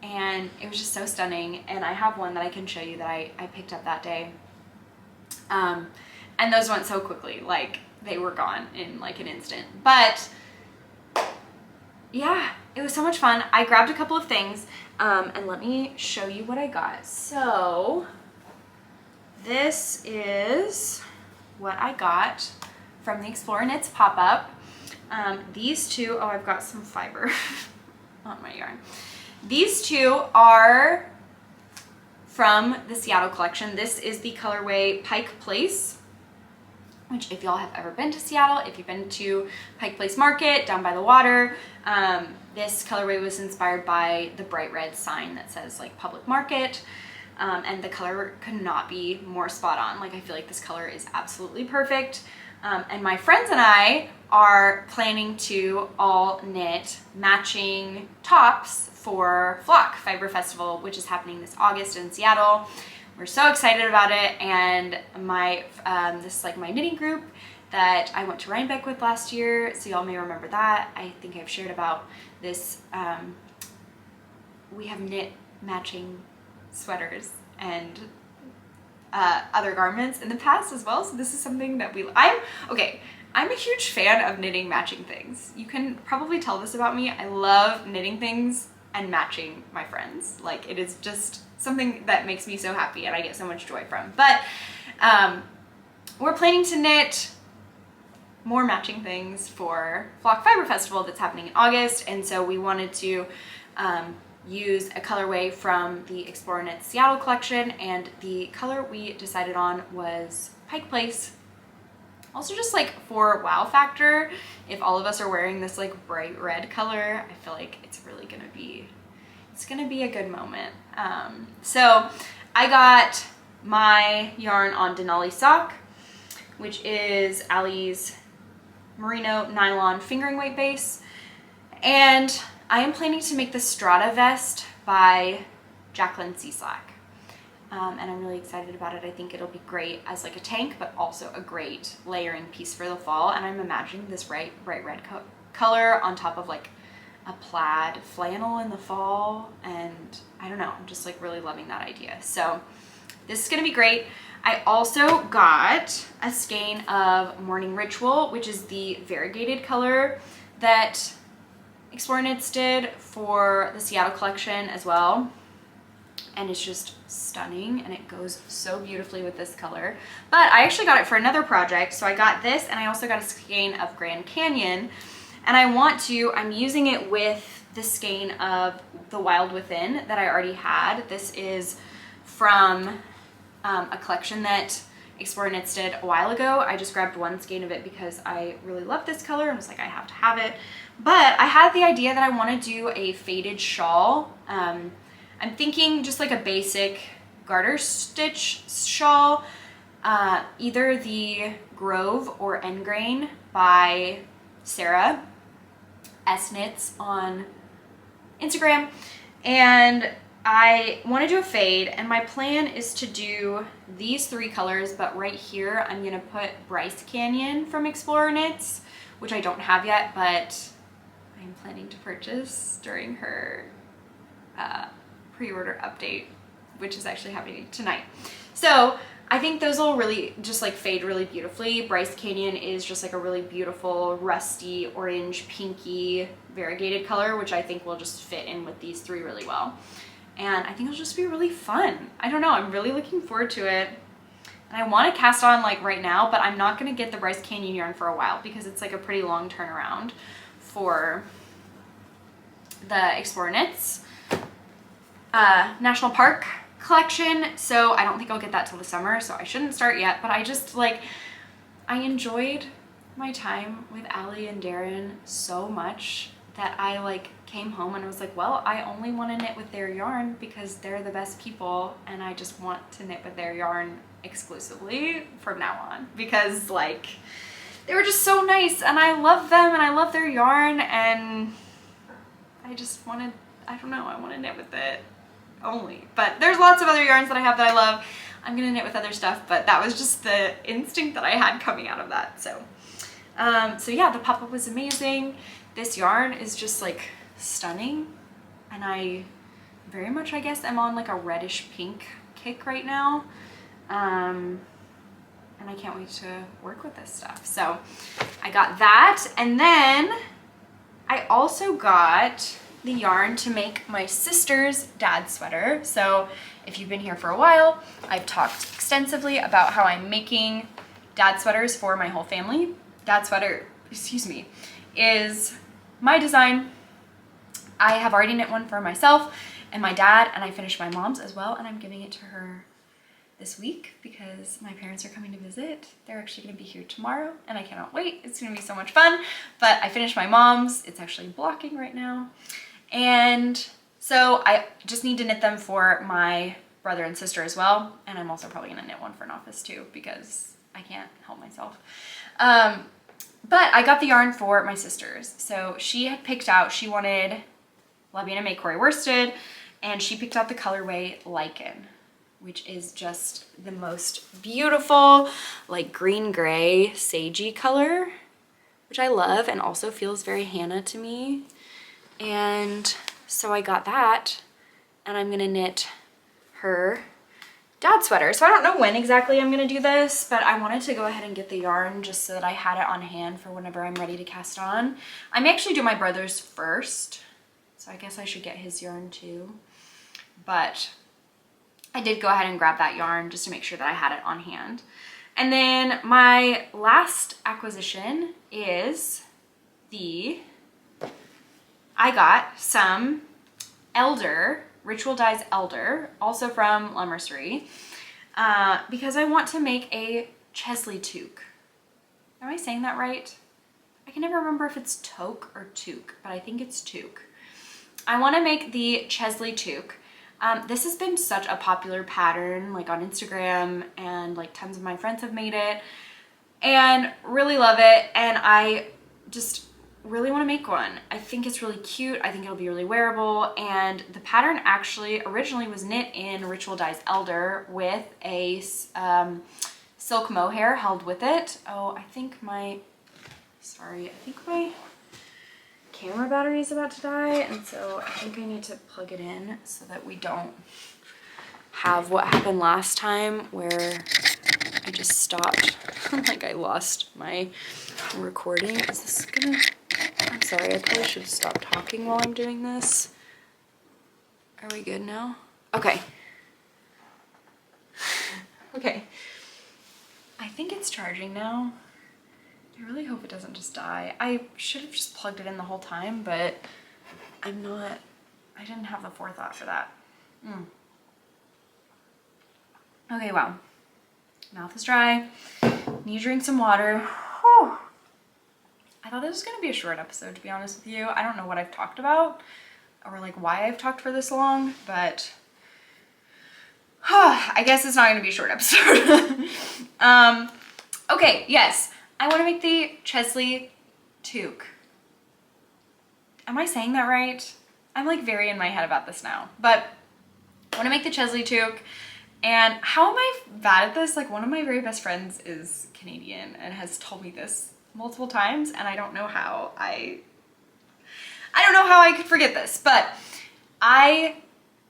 A: and it was just so stunning. And I have one that I can show you that I picked up that day, and those went so quickly, like they were gone in like an instant. But yeah, it was so much fun. I grabbed a couple of things, and let me show you what I got. So this is what I got from the Explorer Knits pop-up. These two, oh, I've got some fiber on my yarn. These two are from the Seattle collection. This is the colorway Pike Place. which if y'all have ever been to Seattle, if you've been to Pike Place Market down by the water, this colorway was inspired by the bright red sign that says like public market. And the color could not be more spot on. Like I feel like this color is absolutely perfect. And my friends and I are planning to all knit matching tops for Flock Fiber Festival, which is happening this August in Seattle. We're so excited about it. And my this is like my knitting group that I went to Rhinebeck with last year, so y'all may remember that. I think I've shared about this. We have knit matching sweaters and other garments in the past as well, so this is something that I'm a huge fan of knitting matching things. You can probably tell this about me. I love knitting things and matching my friends. Like it is just something that makes me so happy and I get so much joy from. But we're planning to knit more matching things for Flock Fiber Festival that's happening in August, and so we wanted to use a colorway from the Explore Knit Seattle collection, and the color we decided on was Pike Place. Also just like for wow factor, if all of us are wearing this like bright red color, I feel like it's really gonna be a good moment. So I got my yarn on Denali sock, which is Allie's Merino nylon fingering weight base, and I am planning to make the Strata vest by Jacqueline C. Slack, and I'm really excited about it. I think it'll be great as like a tank, but also a great layering piece for the fall, and I'm imagining this bright red color on top of like a plaid flannel in the fall, and I don't know, I'm just like really loving that idea. So this is gonna be great. I also got a skein of Morning Ritual, which is the variegated color that Explore Knits did for the Seattle collection as well, and it's just stunning and it goes so beautifully with this color. But I actually got it for another project, so I got this and I also got a skein of Grand Canyon, and I'm using it with the skein of the Wild Within that I already had. This is from a collection that Explore Knits did a while ago. I just grabbed one skein of it because I really love this color and was like, I have to have it. But I had the idea that I want to do a faded shawl. I'm thinking just like a basic garter stitch shawl, either the Grove or Engrain by Sarah S Knits on Instagram, and I want to do a fade, and my plan is to do these 3 colors, but right here I'm gonna put Bryce Canyon from Explorer Knits, which I don't have yet, but I'm planning to purchase during her pre-order update, which is actually happening tonight. So I think those will really just like fade really beautifully. Bryce Canyon is just like a really beautiful rusty orange pinky variegated color, which I think will just fit in with these 3 really well. And I think it'll just be really fun. I don't know, I'm really looking forward to it. And I want to cast on like right now, but I'm not going to get the Bryce Canyon yarn for a while because it's like a pretty long turnaround for the Explorer Knits National Park collection. So I don't think I'll get that till the summer, so I shouldn't start yet. But I just like, I enjoyed my time with Allie and Darren so much that I like came home and was like, well, I only want to knit with their yarn because they're the best people, and I just want to knit with their yarn exclusively from now on, because like they were just so nice and I love them and I love their yarn, and I just wanted, I don't know, I want to knit with it only. But there's lots of other yarns that I have that I love. I'm gonna knit with other stuff, but that was just the instinct that I had coming out of that. So so yeah, the pop-up was amazing. This yarn is just like stunning, and I very much, I guess, am on like a reddish pink kick right now, and I can't wait to work with this stuff. So I got that, and then I also got the yarn to make my sister's dad sweater. So if you've been here for a while, I've talked extensively about how I'm making dad sweaters for my whole family. Dad sweater, excuse me, is my design. I have already knit one for myself and my dad, and I finished my mom's as well, and I'm giving it to her this week because my parents are coming to visit. They're actually gonna be here tomorrow and I cannot wait. It's gonna be so much fun. But I finished my mom's. It's actually blocking right now. And so I just need to knit them for my brother and sister as well. And I'm also probably gonna knit one for an office too because I can't help myself. But I got the yarn for my sisters. So she had picked out, she wanted Lebby and Aimée Corrie worsted, and she picked out the colorway Lichen, which is just the most beautiful, like green gray, sagey color, which I love and also feels very Hannah to me. And so I got that, and I'm gonna knit her dad's sweater. So I don't know when exactly I'm gonna do this, but I wanted to go ahead and get the yarn just so that I had it on hand for whenever I'm ready to cast on. I may actually do my brother's first, so I guess I should get his yarn too. But I did go ahead and grab that yarn just to make sure that I had it on hand. And then my last acquisition is I got some Elder, Ritual Dyes Elder, also from La Mercerie, because I want to make a Chesley toque. Am I saying that right? I can never remember if it's toque or toque, but I think it's toque. I want to make the Chesley toque. This has been such a popular pattern, like on Instagram, and like tons of my friends have made it and really love it. And I just really want to make one. I think it's really cute. I think it'll be really wearable. And the pattern actually originally was knit in Ritual Dyes Elder with a silk mohair held with it. Oh, I think my camera battery is about to die, and so I think I need to plug it in so that we don't have what happened last time where I just stopped. Like I lost my recording. Is this gonna... I'm sorry, I probably should stop talking while I'm doing this. Are we good now? Okay. Okay. I think it's charging now. I really hope it doesn't just die. I should have just plugged it in the whole time, but I didn't have the forethought for that. Okay, wow. Mouth is dry. Need to drink some water. Whew. I thought this was gonna be a short episode, to be honest with you. I don't know what I've talked about or like why I've talked for this long, but I guess it's not gonna be a short episode. Okay, yes. I want to make the Chesley toque. Am I saying that right? I'm like very in my head about this now, but I want to make the Chesley toque. And how am I bad at this? Like one of my very best friends is Canadian and has told me this multiple times, and I don't know how I don't know how I could forget this, but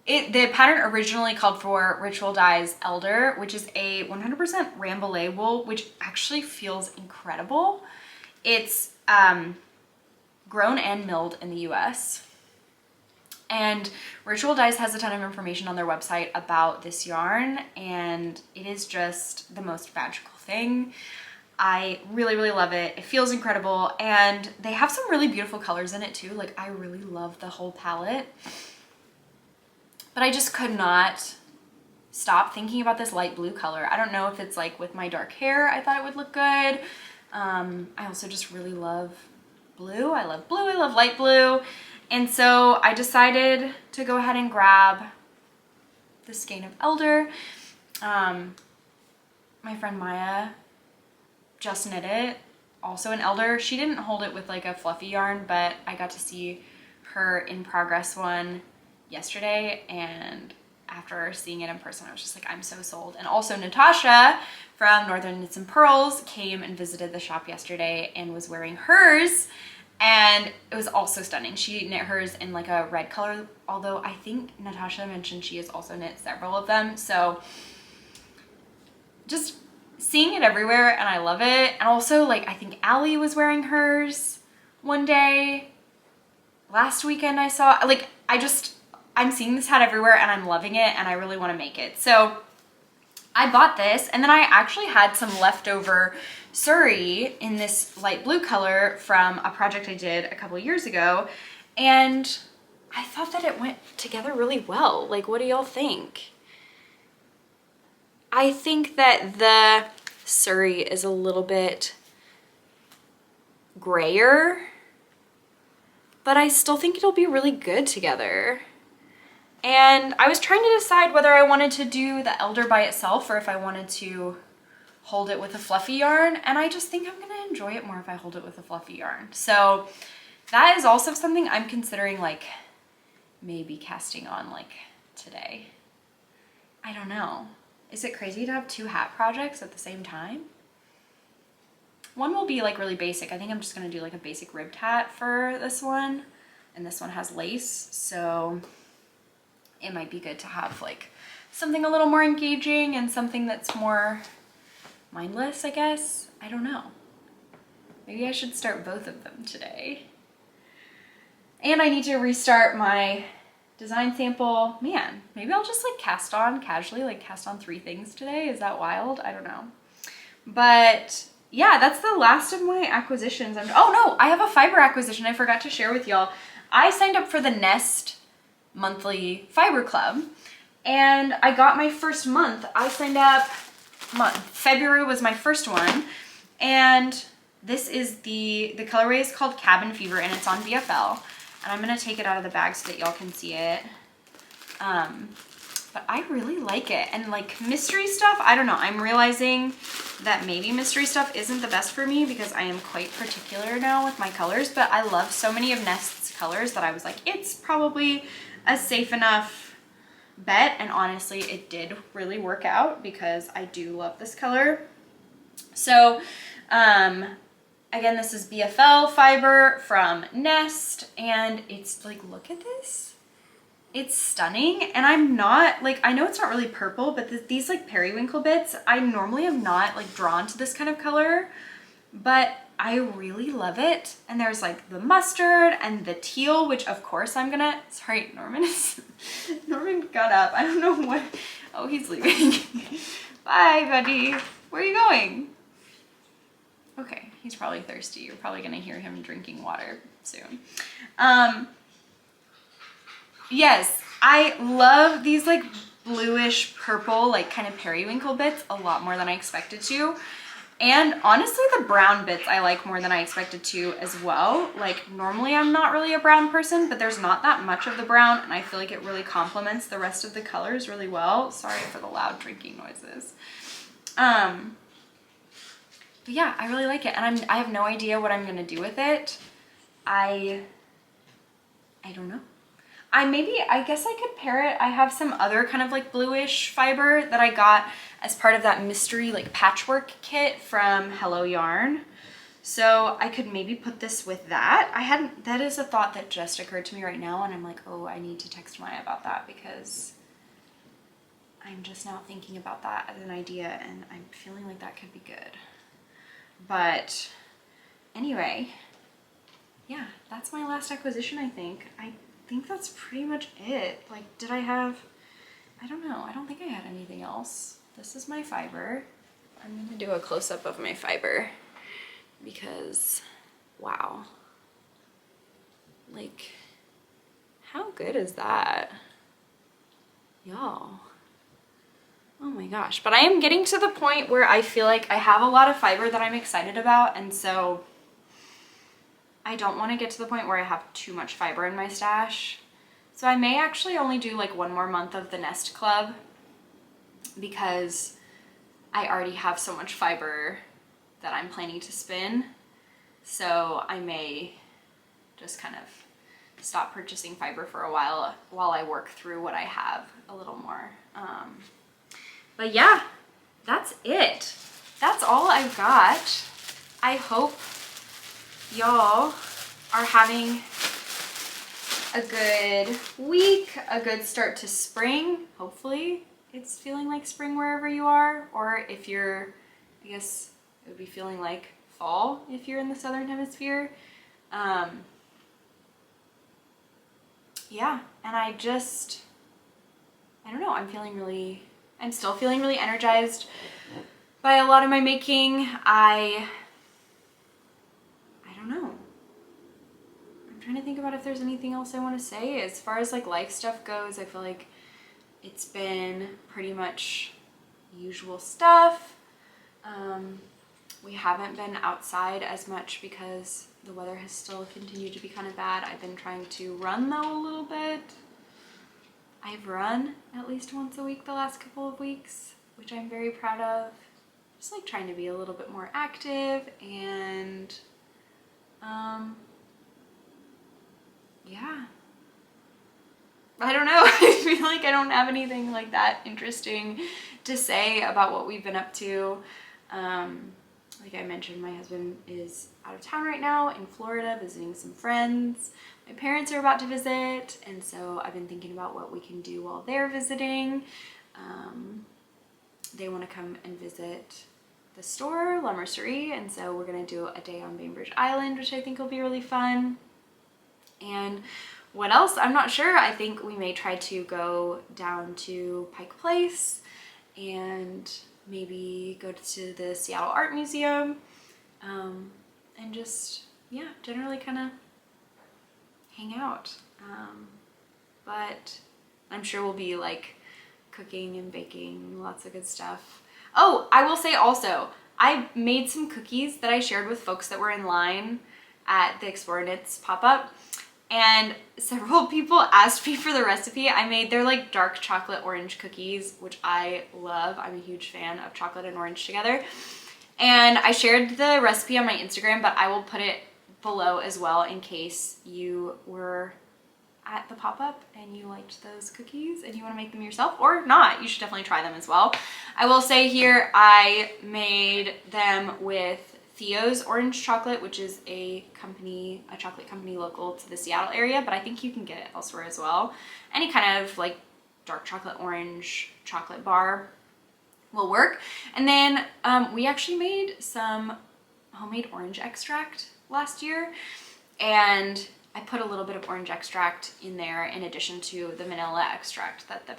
A: the pattern originally called for Ritual Dyes Elder, which is a 100% Rambouillet wool, which actually feels incredible. It's grown and milled in the US. And Ritual Dyes has a ton of information on their website about this yarn, and it is just the most magical thing. I really, really love it. It feels incredible, and they have some really beautiful colors in it too. Like I really love the whole palette. But I just could not stop thinking about this light blue color. I don't know if it's like with my dark hair, I thought it would look good. I also just really love blue. I love blue, I love light blue. And so I decided to go ahead and grab the skein of Elder. My friend Maya just knit it, also in Elder. She didn't hold it with like a fluffy yarn, but I got to see her in progress one yesterday, and after seeing it in person I was just like, I'm so sold. And also Natasha from Northern Knits and Pearls came and visited the shop yesterday and was wearing hers, and it was also stunning. She knit hers in like a red color, although I think Natasha mentioned she has also knit several of them. So just seeing it everywhere, and I love it. And also like I think Allie was wearing hers one day last weekend. I saw like I'm seeing this hat everywhere and I'm loving it, and I really want to make it. So I bought this, and then I actually had some leftover Sari in this light blue color from a project I did a couple years ago, and I thought that it went together really well. Like, what do y'all think? I think that the Sari is a little bit grayer, but I still think it'll be really good together. And I was trying to decide whether I wanted to do the Elder by itself or if I wanted to hold it with a fluffy yarn, and I just think I'm gonna enjoy it more if I hold it with a fluffy yarn. So that is also something I'm considering, like maybe casting on like today. I don't know. Is it crazy to have 2 hat projects at the same time? One will be like really basic. I think I'm just gonna do like a basic ribbed hat for this one, and this one has lace, so it might be good to have like something a little more engaging and something that's more mindless, I guess. I don't know. Maybe I should start both of them today. And I need to restart my design sample. Man, maybe I'll just like cast on casually, like cast on 3 things today. Is that wild? I don't know. But yeah, that's the last of my acquisitions. Oh no, I have a fiber acquisition I forgot to share with y'all. I signed up for the Nest monthly fiber club and I got my first month. I signed up, February was my first one, and this is the colorway is called Cabin Fever and it's on BFL, and I'm gonna take it out of the bag so that y'all can see it. But I really like it. And like mystery stuff, I don't know, I'm realizing that maybe mystery stuff isn't the best for me because I am quite particular now with my colors, but I love so many of Nest's colors that I was like, it's probably a safe enough bet. And honestly, it did really work out because I do love this color. So again, this is BFL fiber from Nest, and it's like, look at this. It's stunning. And I'm not like, I know it's not really purple, but these like periwinkle bits, I normally am not like drawn to this kind of color, but I really love it. And there's like the mustard and the teal, which of course I'm gonna, sorry, Norman got up. I don't know what, oh, he's leaving. Bye, buddy. Where are you going? Okay, he's probably thirsty. You're probably gonna hear him drinking water soon. Yes, I love these like bluish purple, like kind of periwinkle bits a lot more than I expected to. And honestly, the brown bits I like more than I expected to as well. Like normally I'm not really a brown person, but there's not that much of the brown, and I feel like it really complements the rest of the colors really well. Sorry for the loud drinking noises. But yeah, I really like it, and I have no idea what I'm gonna do with it. I don't know. I guess I could pair it. I have some other kind of like bluish fiber that I got as part of that mystery like patchwork kit from Hello Yarn. So I could maybe put this with that. That is a thought that just occurred to me right now, and I'm like, oh, I need to text Maya about that because I'm just now thinking about that as an idea, and I'm feeling like that could be good. But anyway, yeah, that's my last acquisition, I think. I think that's pretty much it. Like, did I have, I don't know. I don't think I had anything else. This is my fiber. I'm gonna do a close-up of my fiber because, wow. Like, how good is that? Y'all. Oh my gosh. But I am getting to the point where I feel like I have a lot of fiber that I'm excited about, and so I don't want to get to the point where I have too much fiber in my stash. So I may actually only do like 1 more month of the Nest Club because I already have so much fiber that I'm planning to spin. So I may just kind of stop purchasing fiber for a while I work through what I have a little more. But yeah, that's it. That's all I've got. I hope y'all are having a good week, a good start to spring. Hopefully it's feeling like spring wherever you are, or if you're, I guess it would be feeling like fall if you're in the southern hemisphere. Yeah, and I don't know, I'm still feeling really energized by a lot of my making. I don't know. I'm trying to think about if there's anything else I want to say. As far as like life stuff goes, I feel like it's been pretty much usual stuff. We haven't been outside as much because the weather has still continued to be kind of bad. I've been trying to run though a little bit. I've run at least once a week the last couple of weeks, which I'm very proud of. Just like trying to be a little bit more active and yeah. I don't know. I feel like I don't have anything like that interesting to say about what we've been up to. Like I mentioned, my husband is out of town right now in Florida visiting some friends. My parents are about to visit, and so I've been thinking about what we can do while they're visiting. They want to come and visit the store, La Mercerie, and so we're going to do a day on Bainbridge Island, which I think will be really fun. And what else? I'm not sure. I think we may try to go down to Pike Place and maybe go to the Seattle Art Museum, and just, yeah, generally kind of hang out. But I'm sure we'll be like cooking and baking lots of good stuff. Oh, I will say also, I made some cookies that I shared with folks that were in line at the Explore Knits pop-up, and several people asked me for the recipe. They're like dark chocolate orange cookies, which I love. I'm a huge fan of chocolate and orange together. And I shared the recipe on my Instagram, but I will put it below as well in case you were at the pop-up and you liked those cookies and you want to make them yourself, or not. You should definitely try them as well. I will say here, I made them with Theo's Orange Chocolate, which is a chocolate company local to the Seattle area, but I think you can get it elsewhere as well. Any kind of like dark chocolate orange chocolate bar will work. And then we actually made some homemade orange extract last year, and I put a little bit of orange extract in there in addition to the vanilla extract that that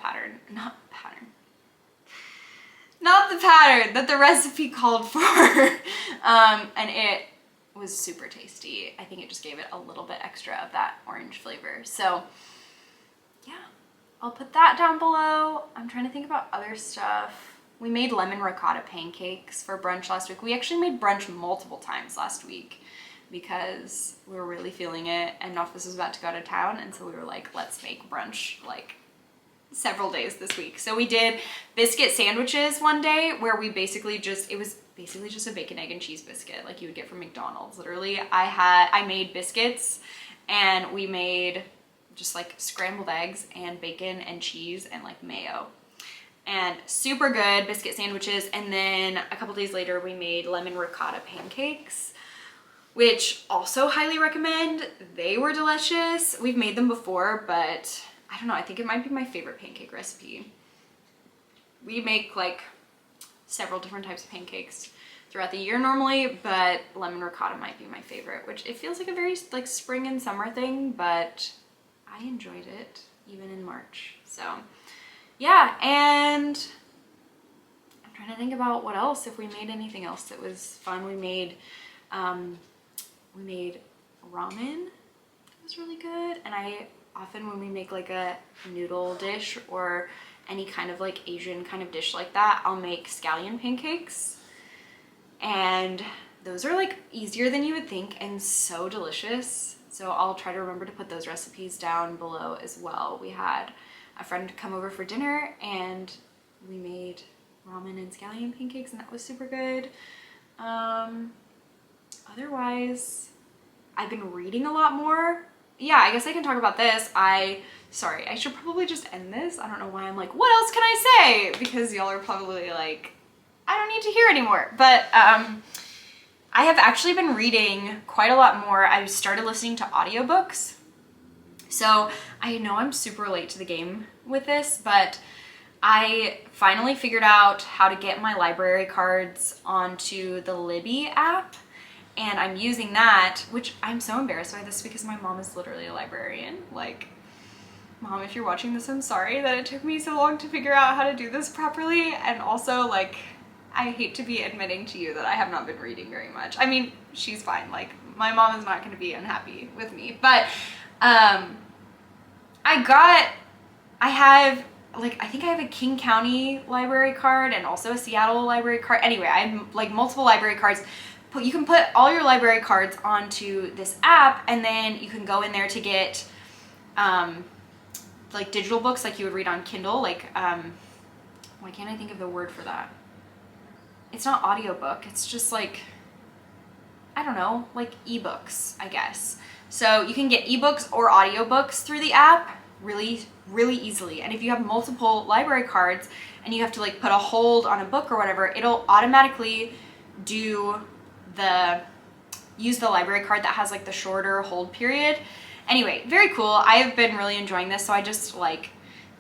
A: the recipe called for. And it was super tasty. I think it just gave it a little bit extra of that orange flavor. So yeah, I'll put that down below. I'm trying to think about other stuff. We made lemon ricotta pancakes for brunch last week. We actually made brunch multiple times last week because we were really feeling it, and Nofus was about to go out of town, and so we were like, let's make brunch like several days this week. So we did biscuit sandwiches one day where it was basically just a bacon, egg, and cheese biscuit like you would get from McDonald's. Literally, I made biscuits, and we made just like scrambled eggs and bacon and cheese and like mayo, and super good biscuit sandwiches. And then a couple days later we made lemon ricotta pancakes, which also highly recommend. They were delicious. We've made them before, but I don't know, I think it might be my favorite pancake recipe. We make like several different types of pancakes throughout the year normally, but lemon ricotta might be my favorite, which it feels like a very like spring and summer thing, but I enjoyed it even in March. So yeah, and I'm trying to think about what else, if we made anything else that was fun. We made ramen. It was really good. And I often, when we make like a noodle dish or any kind of like Asian kind of dish like that, I'll make scallion pancakes, and those are like easier than you would think and so delicious. So I'll try to remember to put those recipes down below as well. We had a friend come over for dinner and we made ramen and scallion pancakes, and that was super good. Otherwise, I've been reading a lot more. Yeah, I guess I can talk about this. Sorry, I should probably just end this. I don't know why I'm like, what else can I say? Because y'all are probably like, I don't need to hear anymore. But I have actually been reading quite a lot more. I started listening to audiobooks. So I know I'm super late to the game with this, but I finally figured out how to get my library cards onto the Libby app. And I'm using that, which I'm so embarrassed by this because my mom is literally a librarian. Like, Mom, if you're watching this, I'm sorry that it took me so long to figure out how to do this properly. And also, like, I hate to be admitting to you that I have not been reading very much. I mean, she's fine. Like, my mom is not going to be unhappy with me. But I have like, I think I have a King County library card and also a Seattle library card. Anyway, I have like multiple library cards. You can put all your library cards onto this app, and then you can go in there to get like digital books like you would read on Kindle. Like, why can't I think of the word for that? It's not audiobook. It's just like, I don't know, like ebooks, I guess. So you can get ebooks or audiobooks through the app really easily. And if you have multiple library cards and you have to like put a hold on a book or whatever, it'll automatically use the library card that has like the shorter hold period. Anyway, very cool. I have been really enjoying this, so I just like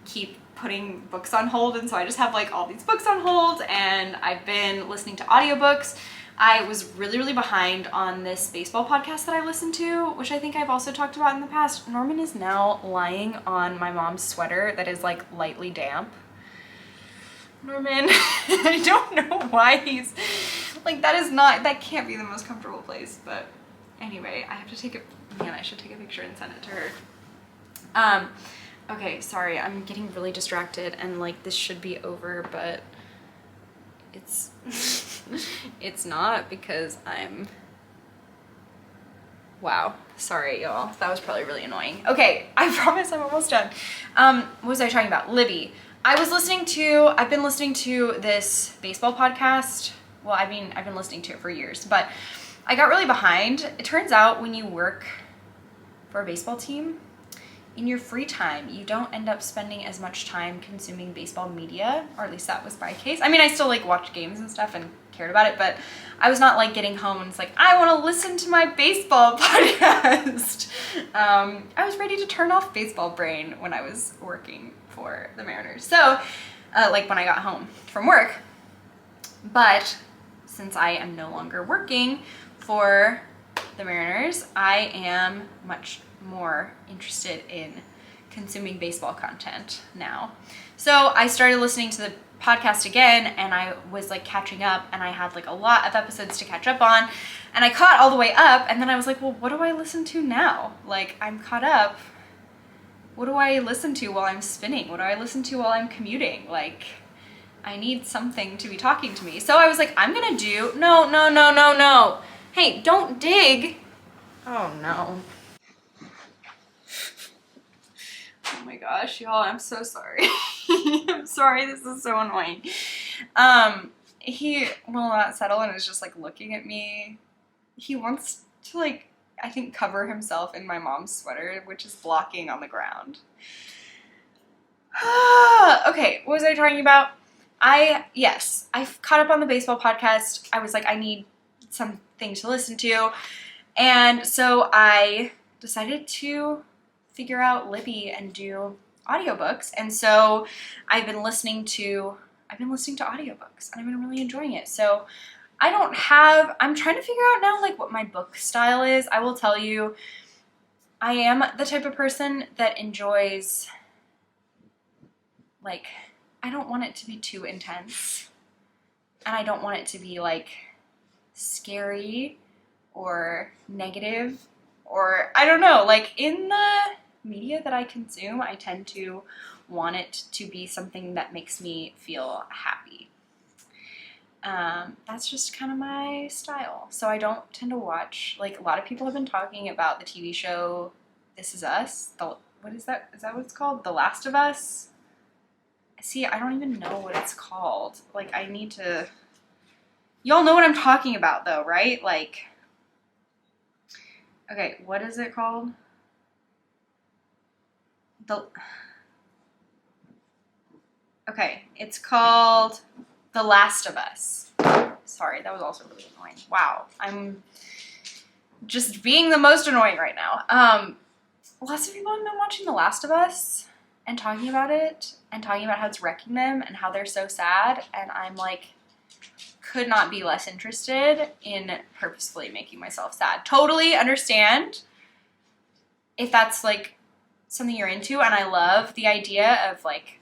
A: keep putting books on hold, and so I just have like all these books on hold, and I've been listening to audiobooks. I was really behind on this baseball podcast that I listened to, which I think I've also talked about in the past. Norman is now lying on my mom's sweater that is like lightly damp. Norman, I don't know why he's like, that can't be the most comfortable place, but anyway, I should take a picture and send it to her. Okay, sorry, I'm getting really distracted, and like this should be over, but it's it's not, because wow, sorry y'all, that was probably really annoying. Okay, I promise I'm almost done. What was I talking about? Libby. I've been listening to this baseball podcast. Well, I mean, I've been listening to it for years, but I got really behind. It turns out when you work for a baseball team, in your free time, you don't end up spending as much time consuming baseball media, or at least that was my case. I mean, I still like watched games and stuff and cared about it, but I was not like getting home and it's like, I want to listen to my baseball podcast. I was ready to turn off baseball brain when I was working for the Mariners. So, like when I got home from work. But since I am no longer working for the Mariners, I am much more interested in consuming baseball content now. So I started listening to the podcast again, and I was like catching up, and I had like a lot of episodes to catch up on, and I caught all the way up, and then I was like, well, what do I listen to now? Like, I'm caught up. What do I listen to while I'm spinning? What do I listen to while I'm commuting? Like, I need something to be talking to me. So I was like, I'm gonna do, no. Hey, don't dig. Oh no. Oh my gosh, y'all, I'm so sorry. I'm sorry, this is so annoying. He will not settle and is just like looking at me. He wants to like, I think, cover himself in my mom's sweater, which is blocking on the ground. Okay, what was I talking about? Yes, I've caught up on the baseball podcast. I was like, I need something to listen to. And so I decided to figure out Libby and do audiobooks. And so I've been listening to audiobooks, and I've been really enjoying it. So I'm trying to figure out now like what my book style is. I will tell you, I am the type of person that enjoys, like, I don't want it to be too intense, and I don't want it to be like scary or negative, or I don't know, like in the media that I consume, I tend to want it to be something that makes me feel happy. That's just kind of my style. So I don't tend to watch, like, a lot of people have been talking about the TV show This Is Us. What is that? Is that what it's called? The Last of Us? See, I don't even know what it's called. Like, I need to... Y'all know what I'm talking about, though, right? Like... Okay, what is it called? Okay, it's called The Last of Us. Sorry, that was also really annoying. Wow, I'm just being the most annoying right now. Lots of people have been watching The Last of Us and talking about it and talking about how it's wrecking them and how they're so sad, and I'm like, could not be less interested in purposefully making myself sad. Totally understand if that's like something you're into, and I love the idea of like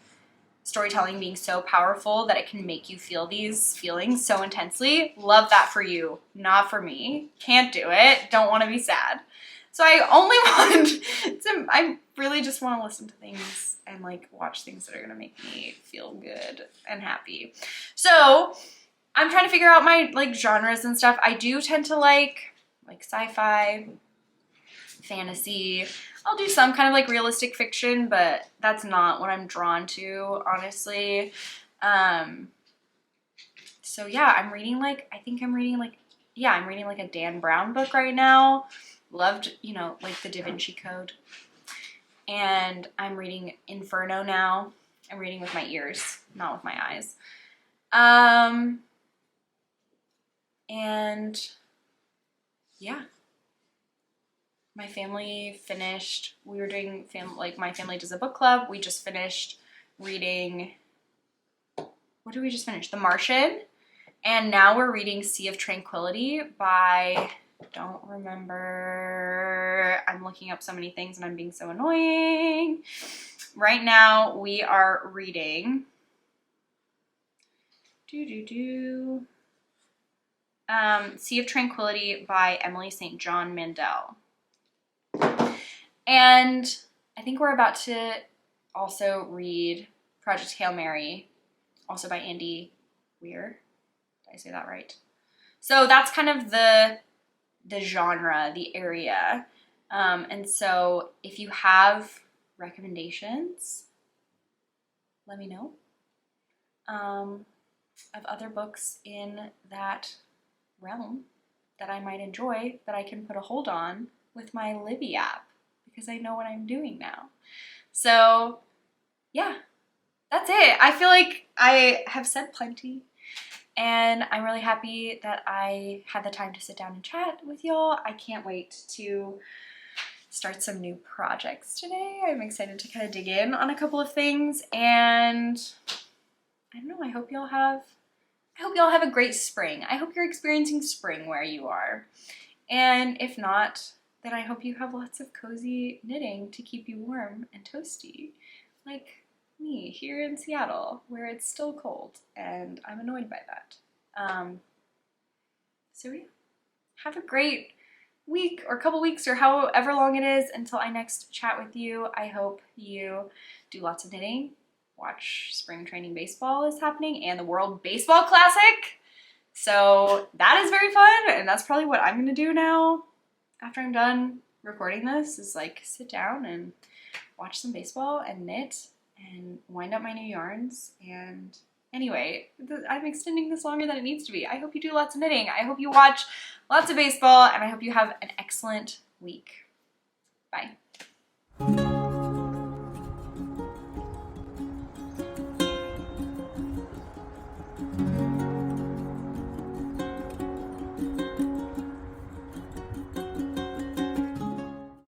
A: storytelling being so powerful that it can make you feel these feelings so intensely. Love that for you, not for me. Can't do it. Don't want to be sad. So I really just want to listen to things and like watch things that are gonna make me feel good and happy. So I'm trying to figure out my like genres and stuff. I do tend to like sci-fi, fantasy. I'll do some kind of like realistic fiction, but that's not what I'm drawn to, honestly. So yeah, I'm reading like, I'm reading like a Dan Brown book right now. Loved, you know, like the Da Vinci Code. And I'm reading Inferno now. I'm reading with my ears, not with my eyes. And yeah. My family finished, we were doing, like my family does a book club. We just finished reading, what did we just finish? The Martian. And now we're reading Sea of Tranquility by, don't remember. I'm looking up so many things and I'm being so annoying. Right now we are reading, Sea of Tranquility by Emily St. John Mandel. And I think we're about to also read Project Hail Mary, also by Andy Weir. Did I say that right? So that's kind of the genre, the area. And so if you have recommendations, let me know of other books in that realm that I might enjoy that I can put a hold on with my Libby app, because I know what I'm doing now. So yeah, that's it. I feel like I have said plenty, and I'm really happy that I had the time to sit down and chat with y'all. I can't wait to start some new projects today. I'm excited to kind of dig in on a couple of things, and I don't know, I hope y'all have a great spring. I hope you're experiencing spring where you are. And if not, then I hope you have lots of cozy knitting to keep you warm and toasty, like me here in Seattle, where it's still cold, and I'm annoyed by that. So yeah, have a great week or couple weeks or however long it is until I next chat with you. I hope you do lots of knitting, watch spring training baseball is happening, and the World Baseball Classic. So that is very fun, and that's probably what I'm gonna do now after I'm done recording this, is like sit down and watch some baseball and knit and wind up my new yarns. And anyway, I'm extending this longer than it needs to be. I hope you do lots of knitting. I hope you watch lots of baseball, and I hope you have an excellent week. Bye.